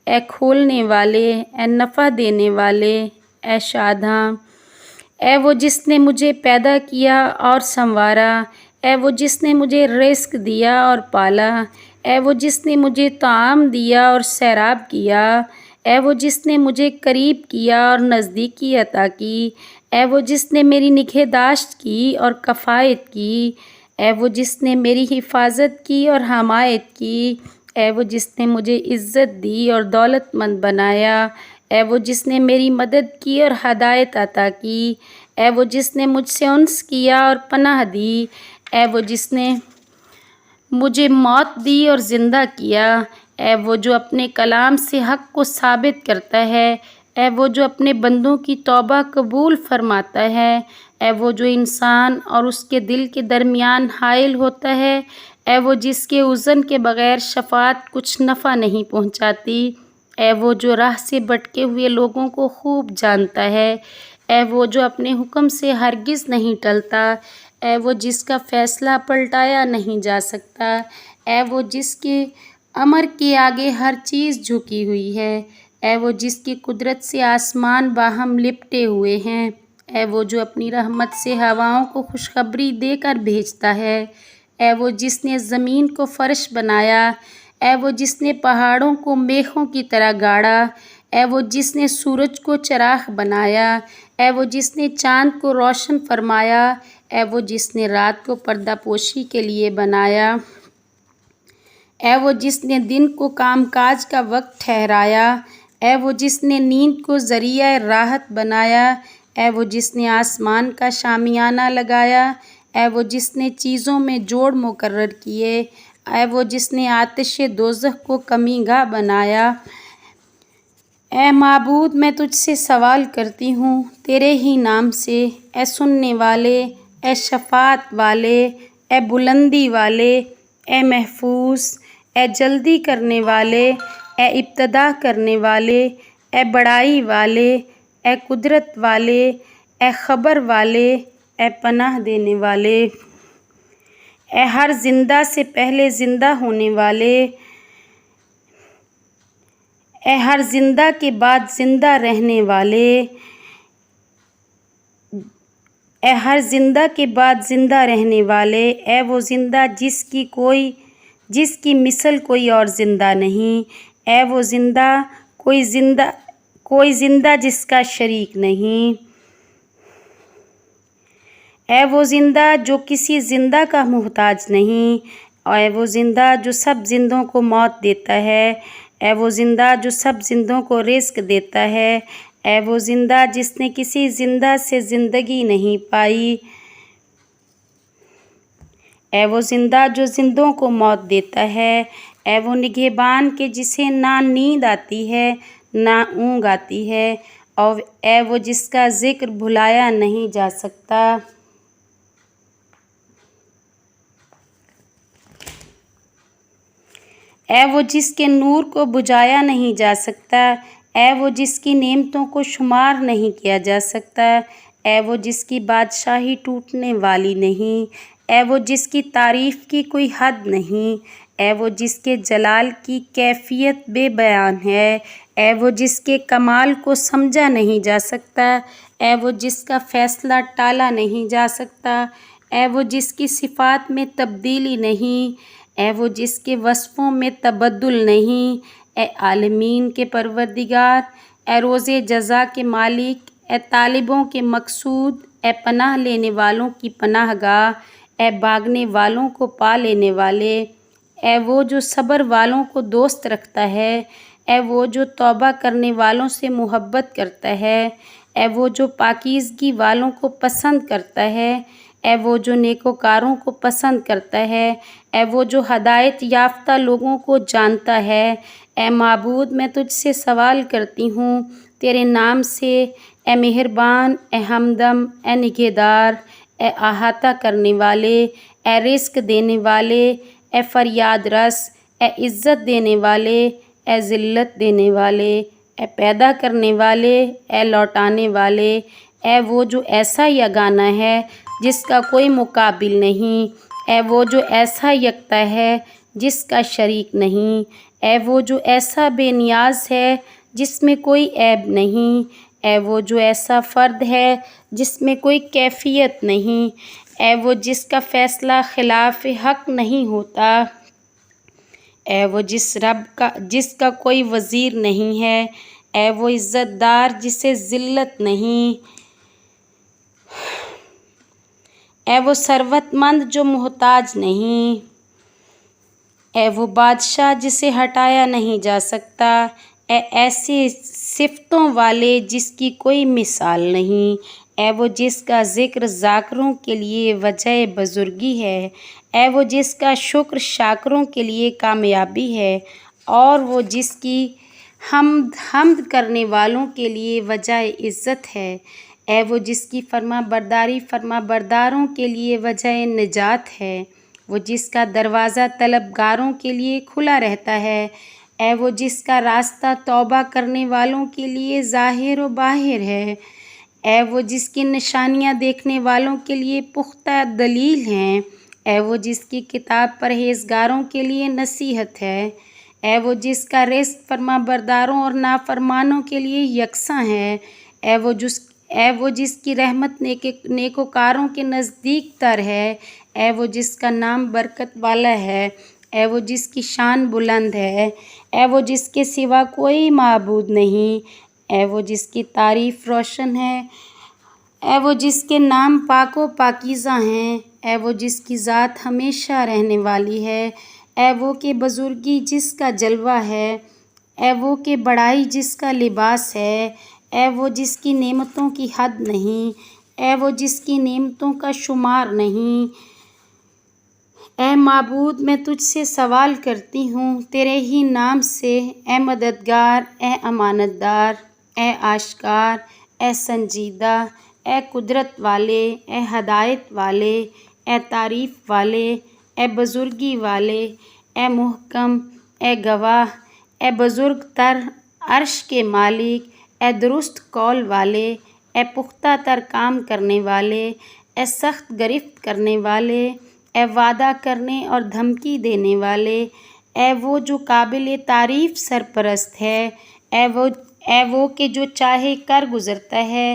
اے کھولنے والے، اے نفع دینے والے، اے شاداں، اے وہ جس نے مجھے پیدا کیا اور سنوارا، اے وہ جس نے مجھے رزق دیا اور پالا، اے وہ جس نے مجھے طعام دیا اور سیراب کیا، اے وہ جس نے مجھے قریب کیا اور نزدیکی عطا کی، اے وہ جس نے میری نگہداشت کی اور کفایت کی، اے وہ جس نے میری حفاظت کی اور حمایت کی، اے وہ جس نے مجھے عزت دی اور دولت مند بنایا، اے وہ جس نے میری مدد کی اور ہدایت عطا کی، اے وہ جس نے مجھ سے انس کیا اور پناہ دی، اے وہ جس نے مجھے موت دی اور زندہ کیا، اے وہ جو اپنے کلام سے حق کو ثابت کرتا ہے، اے وہ جو اپنے بندوں کی توبہ قبول فرماتا ہے، اے وہ جو انسان اور اس کے دل کے درمیان حائل ہوتا ہے، اے وہ جس کے اذن کے بغیر شفاعت کچھ نفع نہیں پہنچاتی، اے وہ جو راہ سے بھٹکے ہوئے لوگوں کو خوب جانتا ہے، اے وہ جو اپنے حکم سے ہرگز نہیں ٹلتا، اے وہ جس کا فیصلہ پلٹایا نہیں جا سکتا، اے وہ جس کے امر کے آگے ہر چیز جھکی ہوئی ہے۔ اے وہ جس کی قدرت سے آسمان باہم لپٹے ہوئے ہیں۔ اے وہ جو اپنی رحمت سے ہواؤں کو خوشخبری دے کر بھیجتا ہے۔ اے وہ جس نے زمین کو فرش بنایا۔ اے وہ جس نے پہاڑوں کو میخوں کی طرح گاڑا۔ اے وہ جس نے سورج کو چراغ بنایا۔ اے وہ جس نے چاند کو روشن فرمایا۔ اے وہ جس نے رات کو پردہ پوشی کے لیے بنایا۔ اے وہ جس نے دن کو کام کاج کا وقت ٹھہرایا۔ اے وہ جس نے نیند کو ذریعہ راحت بنایا۔ اے وہ جس نے آسمان کا شامیانہ لگایا۔ اے وہ جس نے چیزوں میں جوڑ مقرر کیے۔ اے وہ جس نے آتش دوزخ کو کمین گاہ بنایا۔ اے معبود، میں تجھ سے سوال کرتی ہوں تیرے ہی نام سے۔ اے سننے والے، اے شفاعت والے، اے بلندی والے، اے محفوظ، اے جلدی کرنے والے، اے ابتدا کرنے والے، اے بڑائی والے، اے قدرت والے، اے خبر والے، اے پناہ دینے والے، اے ہر زندہ سے پہلے زندہ ہونے والے، اے ہر زندہ کے بعد زندہ رہنے والے، اے ہر زندہ کے بعد زندہ رہنے والے، اے وہ زندہ جس کی مثل کوئی اور زندہ نہیں، اے وہ زندہ کوئی زندہ جس کا شریک نہیں، اے وہ زندہ جو کسی زندہ کا محتاج نہیں، اے وہ زندہ جو سب زندوں کو موت دیتا ہے، اے وہ زندہ جو سب زندوں کو رزق دیتا ہے، اے وہ زندہ جس نے کسی زندہ سے زندگی نہیں پائی، اے وہ زندہ جو زندوں کو موت دیتا ہے، اے وہ نگہبان کے جسے نہ نیند آتی ہے نہ اونگ آتی ہے، اور اے وہ جس کا ذکر بھلایا نہیں جا سکتا۔ اے وہ جس کے نور کو بجھایا نہیں جا سکتا۔ اے وہ جس کی نعمتوں کو شمار نہیں کیا جا سکتا۔ اے وہ جس کی بادشاہی ٹوٹنے والی نہیں۔ اے وہ جس کی تعریف کی کوئی حد نہیں۔ اے وہ جس کے جلال کی کیفیت بے بیان ہے۔ اے وہ جس کے کمال کو سمجھا نہیں جا سکتا۔ اے وہ جس کا فیصلہ ٹالا نہیں جا سکتا۔ اے وہ جس کی صفات میں تبدیلی نہیں۔ اے وہ جس کے وصفوں میں تبدل نہیں۔ اے عالمین کے پروردگار، اے روز جزا کے مالک، اے طالبوں کے مقصود، اے پناہ لینے والوں کی پناہ گاہ، اے بھاگنے والوں کو پا لینے والے، اے وہ جو صبر والوں کو دوست رکھتا ہے، اے وہ جو توبہ کرنے والوں سے محبت کرتا ہے، اے وہ جو پاکیزگی والوں کو پسند کرتا ہے، اے وہ جو نیکوکاروں کو پسند کرتا ہے، اے وہ جو ہدایت یافتہ لوگوں کو جانتا ہے۔ اے معبود، میں تجھ سے سوال کرتی ہوں تیرے نام سے۔ اے مہربان، اے ہمدم، اے نگہدار، اے احاطہ کرنے والے، اے رزق دینے والے، اے فریاد رس، اے عزت دینے والے، اے ذلت دینے والے، اے پیدا کرنے والے، اے لوٹانے والے، اے وہ جو ایسا یگانہ ہے جس کا کوئی مقابل نہیں، اے وہ جو ایسا یکتا ہے جس کا شریک نہیں، اے وہ جو ایسا بے نیاز ہے جس میں کوئی عیب نہیں، اے وہ جو ایسا فرد ہے جس میں کوئی کیفیت نہیں، اے وہ جس کا فیصلہ خلاف حق نہیں ہوتا، اے وہ جس کا کوئی وزیر نہیں ہے، اے وہ عزت دار جسے ذلت نہیں، اے وہ ثروت مند جو محتاج نہیں، اے وہ بادشاہ جسے ہٹایا نہیں جا سکتا، اے ایسی صفتوں والے جس کی کوئی مثال نہیں، اے وہ جس کا ذکر ذاکروں کے لیے وجہ بزرگی ہے، اے وہ جس کا شکر شاکروں کے لیے کامیابی ہے، اور وہ جس کی حمد کرنے والوں کے لیے وجہ عزت ہے، اے وہ جس کی فرما برداری فرما برداروں کے لیے وجہ نجات ہے، وہ جس کا دروازہ طلبگاروں کے لیے کھلا رہتا ہے، اے وہ جس کا راستہ توبہ کرنے والوں کے لیے ظاہر و باہر ہے، اے وہ جس کی نشانیاں دیکھنے والوں کے لیے پختہ دلیل ہیں، اے وہ جس کی کتاب پرہیزگاروں کے لیے نصیحت ہے، اے وہ جس کا رزق فرما برداروں اور نافرمانوں کے لیے یکساں ہے، اے وہ جس کی رحمت نیکوکاروں کے نزدیک تر ہے، اے وہ جس کا نام برکت والا ہے، اے وہ جس کی شان بلند ہے، اے وہ جس کے سوا کوئی معبود نہیں، اے وہ جس کی تعریف روشن ہے، اے وہ جس کے نام پاک و پاکیزہ ہیں، اے وہ جس کی ذات ہمیشہ رہنے والی ہے، اے وہ کہ بزرگی جس کا جلوہ ہے، اے وہ کہ بڑائی جس کا لباس ہے، اے وہ جس کی نعمتوں کی حد نہیں، اے وہ جس کی نعمتوں کا شمار نہیں۔ اے معبود میں تجھ سے سوال کرتی ہوں تیرے ہی نام سے، اے مددگار، اے امانت دار، اے آشکار، اے سنجیدہ، اے قدرت والے، اے ہدایت والے، اے تعریف والے، اے بزرگی والے، اے محکم، اے گواہ، اے بزرگ تر، عرش کے مالک، اے درست قول والے، اے پختہ تر کام کرنے والے، اے سخت گرفت کرنے والے، اے وعدہ کرنے اور دھمکی دینے والے، اے وہ جو قابل تعریف سرپرست ہے، اے وہ کہ جو چاہے کر گزرتا ہے،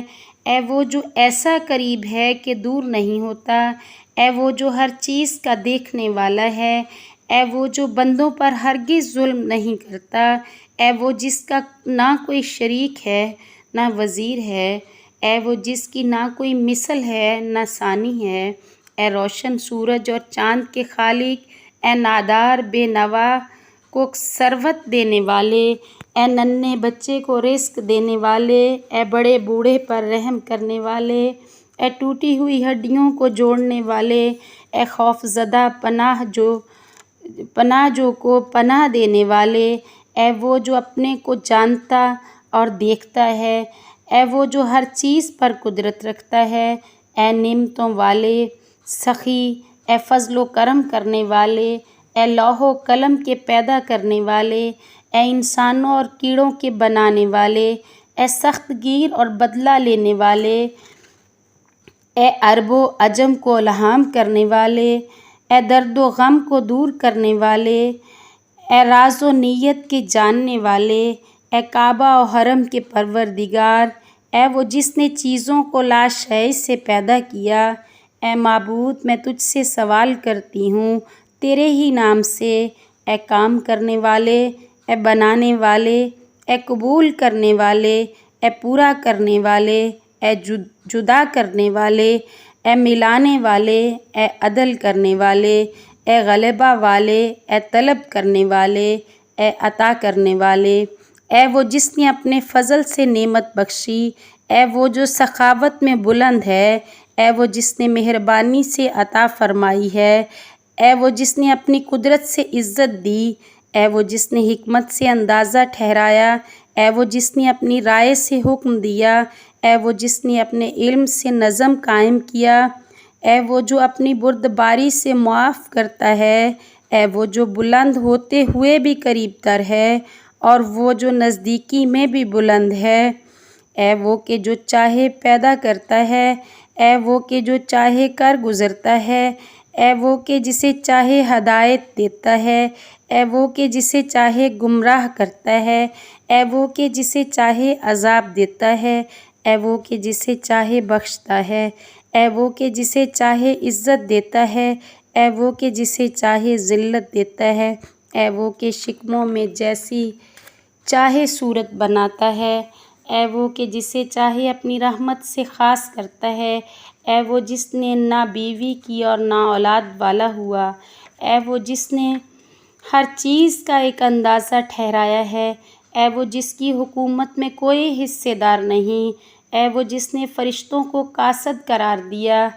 اے وہ جو ایسا قریب ہے کہ دور نہیں ہوتا، اے وہ جو ہر چیز کا دیکھنے والا ہے، اے وہ جو بندوں پر ہرگز ظلم نہیں کرتا، اے وہ جس کا نہ کوئی شریک ہے نہ وزیر ہے، اے وہ جس کی نہ کوئی مثل ہے نہ ثانی ہے، اے روشن سورج اور چاند کے خالق، اے نادار بے نوا کو ثروت دینے والے، اے ننھے بچے کو رزق دینے والے، اے بڑے بوڑھے پر رحم کرنے والے، اے ٹوٹی ہوئی ہڈیوں کو جوڑنے والے، اے خوف زدہ پناہ جو کو پناہ دینے والے، اے وہ جو اپنے کو جانتا اور دیکھتا ہے، اے وہ جو ہر چیز پر قدرت رکھتا ہے، اے نعمتوں والے سخی، اے فضل و کرم کرنے والے، اے لوح و قلم کے پیدا کرنے والے، اے انسانوں اور کیڑوں کے بنانے والے، اے سخت گیر اور بدلہ لینے والے، اے عرب و عجم کو الہام کرنے والے، اے درد و غم کو دور کرنے والے، اے راز و نیت کے جاننے والے، اے کعبہ و حرم کے پروردگار، اے وہ جس نے چیزوں کو لا شیء سے پیدا کیا، اے معبود میں تجھ سے سوال کرتی ہوں تیرے ہی نام سے، اے کام کرنے والے، اے بنانے والے، اے قبول کرنے والے، اے پورا کرنے والے، اے جدا کرنے والے، اے ملانے والے، اے عدل کرنے والے، اے غلبہ والے، اے طلب کرنے والے، اے عطا کرنے والے، اے وہ جس نے اپنے فضل سے نعمت بخشی، اے وہ جو سخاوت میں بلند ہے، اے وہ جس نے مہربانی سے عطا فرمائی ہے، اے وہ جس نے اپنی قدرت سے عزت دی، اے وہ جس نے حکمت سے اندازہ ٹھہرایا، اے وہ جس نے اپنی رائے سے حکم دیا، اے وہ جس نے اپنے علم سے نظم قائم کیا، اے وہ جو اپنی بردباری سے معاف کرتا ہے، اے وہ جو بلند ہوتے ہوئے بھی قریب تر ہے اور وہ جو نزدیکی میں بھی بلند ہے، اے وہ کہ جو چاہے پیدا کرتا ہے، اے وہ کہ جو چاہے کر گزرتا ہے، اے وہ کہ جسے چاہے ہدایت دیتا ہے، اے وہ کہ جسے چاہے گمراہ کرتا ہے، اے وہ کہ جسے چاہے عذاب دیتا ہے، اے وہ کہ جسے چاہے بخشتا ہے، اے وہ کہ جسے چاہے عزت دیتا ہے، اے وہ کہ جسے چاہے ذلت دیتا ہے، اے وہ کہ شکموں میں جیسی چاہے صورت بناتا ہے، اے وہ کہ جسے چاہے اپنی رحمت سے خاص کرتا ہے، اے وہ جس نے نہ بیوی کی اور نہ اولاد والا ہوا، اے وہ جس نے ہر چیز کا ایک اندازہ ٹھہرایا ہے، اے وہ جس کی حکومت میں کوئی حصے دار نہیں، اے وہ جس نے فرشتوں کو قاصد قرار دیا،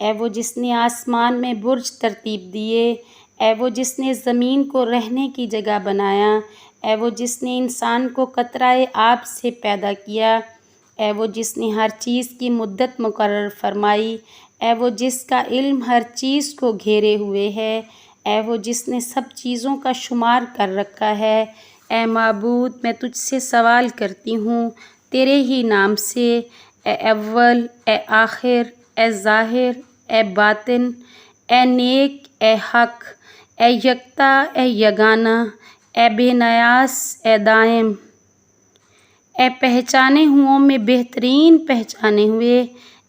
اے وہ جس نے آسمان میں برج ترتیب دیے، اے وہ جس نے زمین کو رہنے کی جگہ بنایا، اے وہ جس نے انسان کو قطرۂ آب سے پیدا کیا، اے وہ جس نے ہر چیز کی مدت مقرر فرمائی، اے وہ جس کا علم ہر چیز کو گھیرے ہوئے ہے، اے وہ جس نے سب چیزوں کا شمار کر رکھا ہے، اے معبود میں تجھ سے سوال کرتی ہوں تیرے ہی نام سے، اے اول، اے آخر، اے ظاہر، اے باطن، اے نیک، اے حق، اے یکتا، اے یگانہ، اے بے نیاز اے دائم، اے پہچانے ہوں میں بہترین پہچانے ہوئے،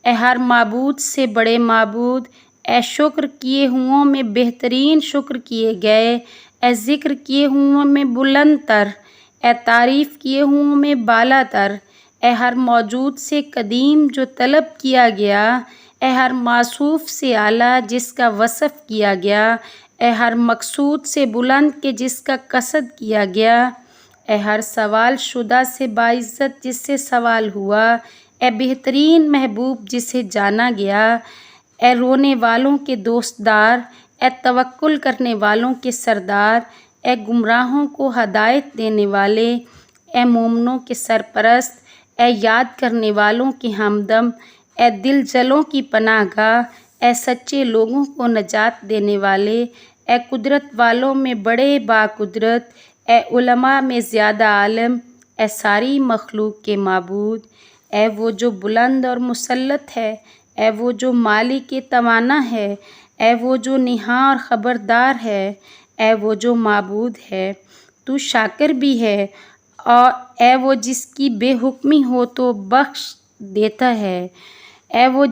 اے ہر معبود سے بڑے معبود، اے شکر کیے ہوں میں بہترین شکر کیے گئے، اے ذکر کیے ہوں میں بلند تر، اے تعریف کیے ہوں میں بالا تر، اے ہر موجود سے قدیم جو طلب کیا گیا، اے ہر موصوف سے اعلیٰ جس کا وصف کیا گیا، اے ہر مقصود سے بلند کہ جس کا قصد کیا گیا، اے ہر سوال شدہ سے باعزت جس سے سوال ہوا، اے بہترین محبوب جسے جانا گیا، اے رونے والوں کے دوستدار، اے توکل کرنے والوں کے سردار، اے گمراہوں کو ہدایت دینے والے، اے مومنوں کے سرپرست، اے یاد کرنے والوں کے ہمدم، اے دل جلوں کی پناہ گاہ، اے سچے لوگوں کو نجات دینے والے، اے قدرت والوں میں بڑے باقدرت، اے علماء میں زیادہ عالم، اے ساری مخلوق کے معبود، اے وہ جو بلند اور مسلط ہے، اے وہ جو مالک توانا ہے، اے وہ جو نہاں اور خبردار ہے، اے وہ جو معبود ہے تو شاکر بھی ہے، اور اے وہ جس کی بے حکمی ہو تو بخش دیتا ہے، اے وہ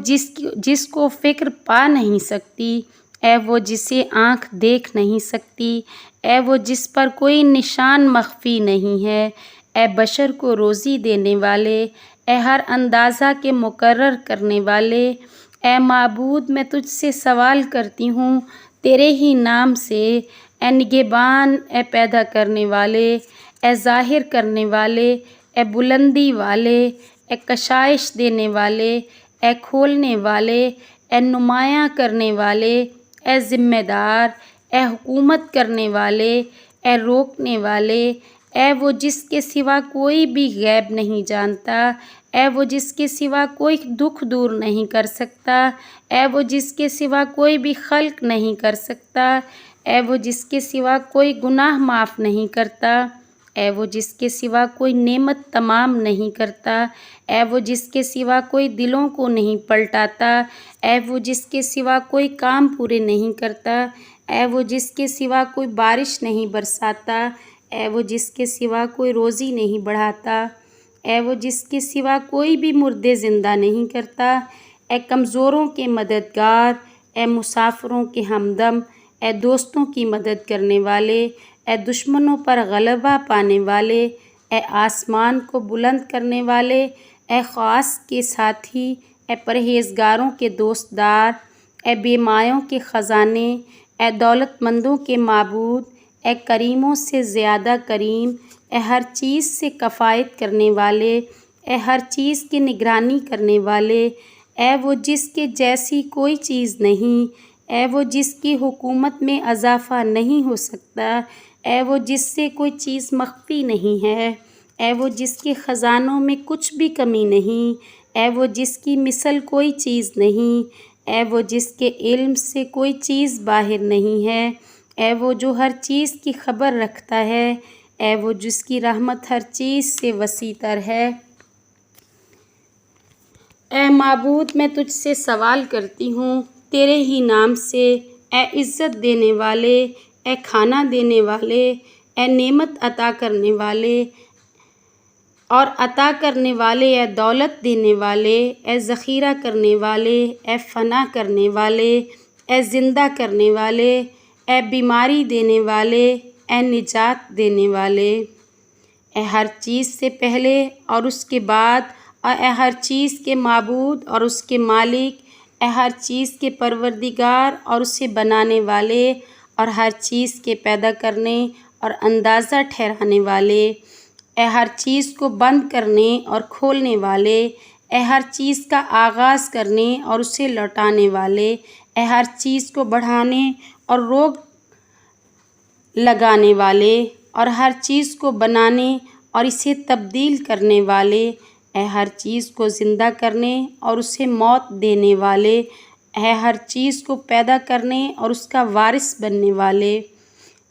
جس کو فکر پا نہیں سکتی، اے وہ جسے آنکھ دیکھ نہیں سکتی، اے وہ جس پر کوئی نشان مخفی نہیں ہے، اے بشر کو روزی دینے والے، اے ہر اندازہ کے مقرر کرنے والے، اے معبود میں تجھ سے سوال کرتی ہوں تیرے ہی نام سے، اے نگہبان، اے پیدا کرنے والے، اے ظاہر کرنے والے، اے بلندی والے، اے کشائش دینے والے، اے کھولنے والے، اے نمایاں کرنے والے، اے ذمہ دار، اے حکومت کرنے والے، اے روکنے والے، اے وہ جس کے سوا کوئی بھی غیب نہیں جانتا، اے وہ جس کے سوا کوئی دکھ دور نہیں کر سکتا، اے وہ جس کے سوا کوئی بھی خلق نہیں کر سکتا، اے وہ جس کے سوا کوئی گناہ معاف نہیں کرتا، اے وہ جس کے سوا کوئی نعمت تمام نہیں کرتا، اے وہ جس کے سوا کوئی دلوں کو نہیں پلٹاتا، اے وہ جس کے سوا کوئی کام پورے نہیں کرتا، اے وہ جس کے سوا کوئی بارش نہیں برساتا، اے وہ جس کے سوا کوئی روزی نہیں بڑھاتا، اے وہ جس کے سوا کوئی بھی مردے زندہ نہیں کرتا، اے کمزوروں کے مددگار، اے مسافروں کے ہمدم، اے دوستوں کی مدد کرنے والے، اے دشمنوں پر غلبہ پانے والے، اے آسمان کو بلند کرنے والے، اے خواص کے ساتھی، اے پرہیزگاروں کے دوستدار، اے بے مایوں کے خزانے، اے دولت مندوں کے معبود، اے کریموں سے زیادہ کریم، اے ہر چیز سے کفایت کرنے والے، اے ہر چیز کی نگرانی کرنے والے، اے وہ جس کے جیسی کوئی چیز نہیں، اے وہ جس کی حکومت میں اضافہ نہیں ہو سکتا، اے وہ جس سے کوئی چیز مخفی نہیں ہے، اے وہ جس کے خزانوں میں کچھ بھی کمی نہیں، اے وہ جس کی مثل کوئی چیز نہیں، اے وہ جس کے علم سے کوئی چیز باہر نہیں ہے، اے وہ جو ہر چیز کی خبر رکھتا ہے، اے وہ جس کی رحمت ہر چیز سے وسیع تر ہے۔ اے معبود میں تجھ سے سوال کرتی ہوں تیرے ہی نام سے، اے عزت دینے والے، اے کھانا دینے والے، اے نعمت عطا کرنے والے اور عطا کرنے والے، اے دولت دینے والے، اے ذخیرہ کرنے والے، اے فنا کرنے والے، اے زندہ کرنے والے، اے بیماری دینے والے، اے نجات دینے والے، اے ہر چیز سے پہلے اور اس کے بعد، اور اے ہر چیز کے معبود اور اس کے مالک، اے ہر چیز کے پروردگار اور اسے بنانے والے، اور ہر چیز کے پیدا کرنے اور اندازہ ٹھہرانے والے، اے ہر چیز کو بند کرنے اور کھولنے والے، اے ہر چیز کا آغاز کرنے اور اسے لوٹانے والے، اے ہر چیز کو بڑھانے اور روک لگانے والے، اور ہر چیز کو بنانے اور اسے تبدیل کرنے والے، اے ہر چیز کو زندہ کرنے اور اسے موت دینے والے، اے ہر چیز کو پیدا کرنے اور اس کا وارث بننے والے،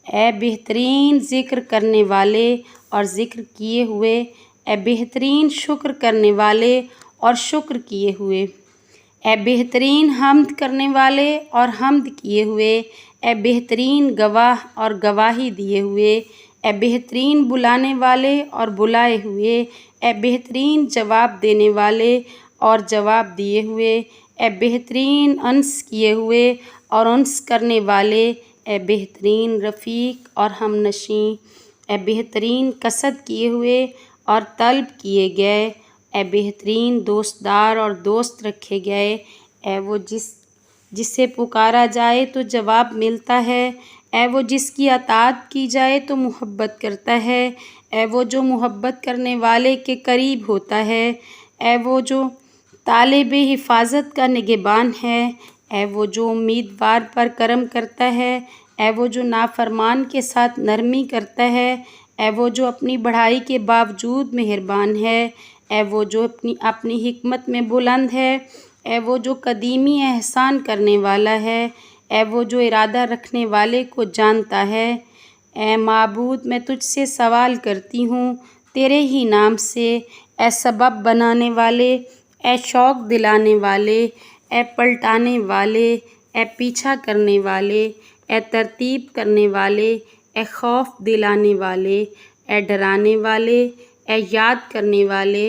اے بہترین ذکر کرنے والے اور ذکر کیے ہوئے، اے بہترین شکر کرنے والے اور شکر کیے ہوئے، اے بہترین حمد کرنے والے اور حمد کیے ہوئے، اے بہترین گواہ اور گواہی دیے ہوئے، اے بہترین بلانے والے اور بلائے ہوئے، اے بہترین جواب دینے والے اور جواب دیے ہوئے، اے بہترین انس کیے ہوئے اور انس کرنے والے، اے بہترین رفیق اور ہم نشیں، اے بہترین قصد کیے ہوئے اور طلب کیے گئے، اے بہترین دوستدار اور دوست رکھے گئے، اے وہ جسے پکارا جائے تو جواب ملتا ہے، اے وہ جس کی اطاعت کی جائے تو محبت کرتا ہے، اے وہ جو محبت کرنے والے کے قریب ہوتا ہے، اے وہ جو طالب حفاظت کا نگہبان ہے، اے وہ جو امیدوار پر کرم کرتا ہے، اے وہ جو نافرمان کے ساتھ نرمی کرتا ہے، اے وہ جو اپنی بڑائی کے باوجود مہربان ہے، اے وہ جو اپنی حکمت میں بلند ہے، اے وہ جو قدیمی احسان کرنے والا ہے، اے وہ جو ارادہ رکھنے والے کو جانتا ہے، اے معبود میں تجھ سے سوال کرتی ہوں تیرے ہی نام سے، اے سبب بنانے والے، اے شوق دلانے والے، اے پلٹانے والے، اے پیچھا کرنے والے، اے ترتیب کرنے والے، اے خوف دلانے والے، اے ڈرانے والے، اے یاد کرنے والے،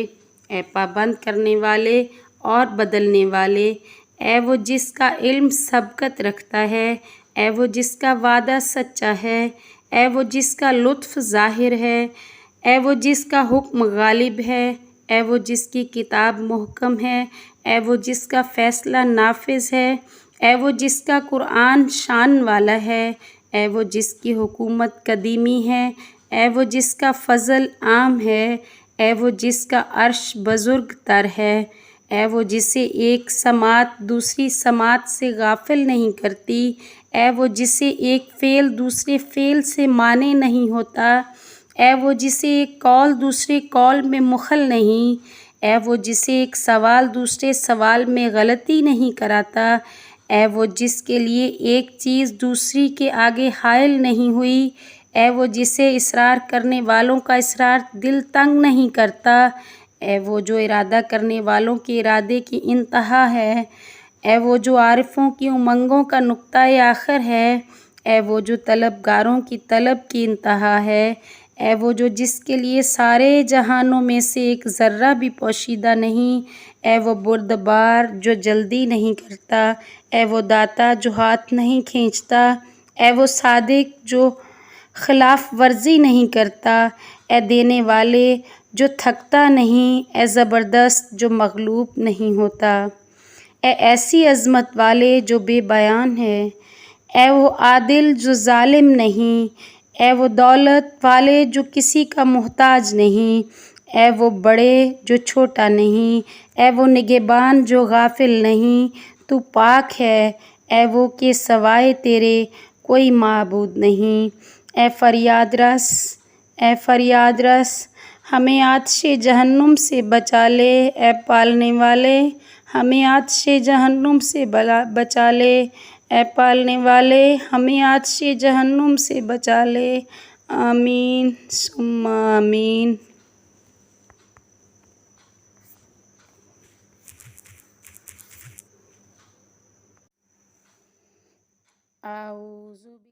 اے پابند کرنے والے اور بدلنے والے، اے وہ جس کا علم سبقت رکھتا ہے، اے وہ جس کا وعدہ سچا ہے، اے وہ جس کا لطف ظاہر ہے، اے وہ جس کا حکم غالب ہے، اے وہ جس کی کتاب محکم ہے، اے وہ جس کا فیصلہ نافذ ہے، اے وہ جس کا قرآن شان والا ہے، اے وہ جس کی حکومت قدیمی ہے، اے وہ جس کا فضل عام ہے، اے وہ جس کا عرش بزرگ تر ہے، اے وہ جسے ایک سماعت دوسری سماعت سے غافل نہیں کرتی، اے وہ جسے ایک فعل دوسرے فعل سے مانع نہیں ہوتا، اے وہ جسے ایک قول دوسرے قول میں مخل نہیں، اے وہ جسے ایک سوال دوسرے سوال میں غلطی نہیں کراتا، اے وہ جس کے لیے ایک چیز دوسری کے آگے حائل نہیں ہوئی، اے وہ جسے اصرار کرنے والوں کا اصرار دل تنگ نہیں کرتا، اے وہ جو ارادہ کرنے والوں کے ارادے کی انتہا ہے، اے وہ جو عارفوں کی امنگوں کا نقطۂ آخر ہے، اے وہ جو طلبگاروں کی طلب کی انتہا ہے، اے وہ جو جس کے لیے سارے جہانوں میں سے ایک ذرہ بھی پوشیدہ نہیں، اے وہ بردبار جو جلدی نہیں کرتا، اے وہ داتا جو ہاتھ نہیں کھینچتا، اے وہ صادق جو خلاف ورزی نہیں کرتا، اے دینے والے جو تھکتا نہیں، اے زبردست جو مغلوب نہیں ہوتا، اے ایسی عظمت والے جو بے بیان ہے، اے وہ عادل جو ظالم نہیں، اے وہ دولت والے جو کسی کا محتاج نہیں، اے وہ بڑے جو چھوٹا نہیں، اے وہ نگہبان جو غافل نہیں، تو پاک ہے، اے وہ کہ سوائے تیرے کوئی معبود نہیں، اے فریاد رس، اے فریاد رس، ہمیں آتش جہنم سے بچا لے، اے پالنے والے، ہمیں آتش جہنم سے بچا لے، اے پالنے والے، ہمیں آتش جہنم سے بچا لے، آمین ثم آمین۔ اعوذ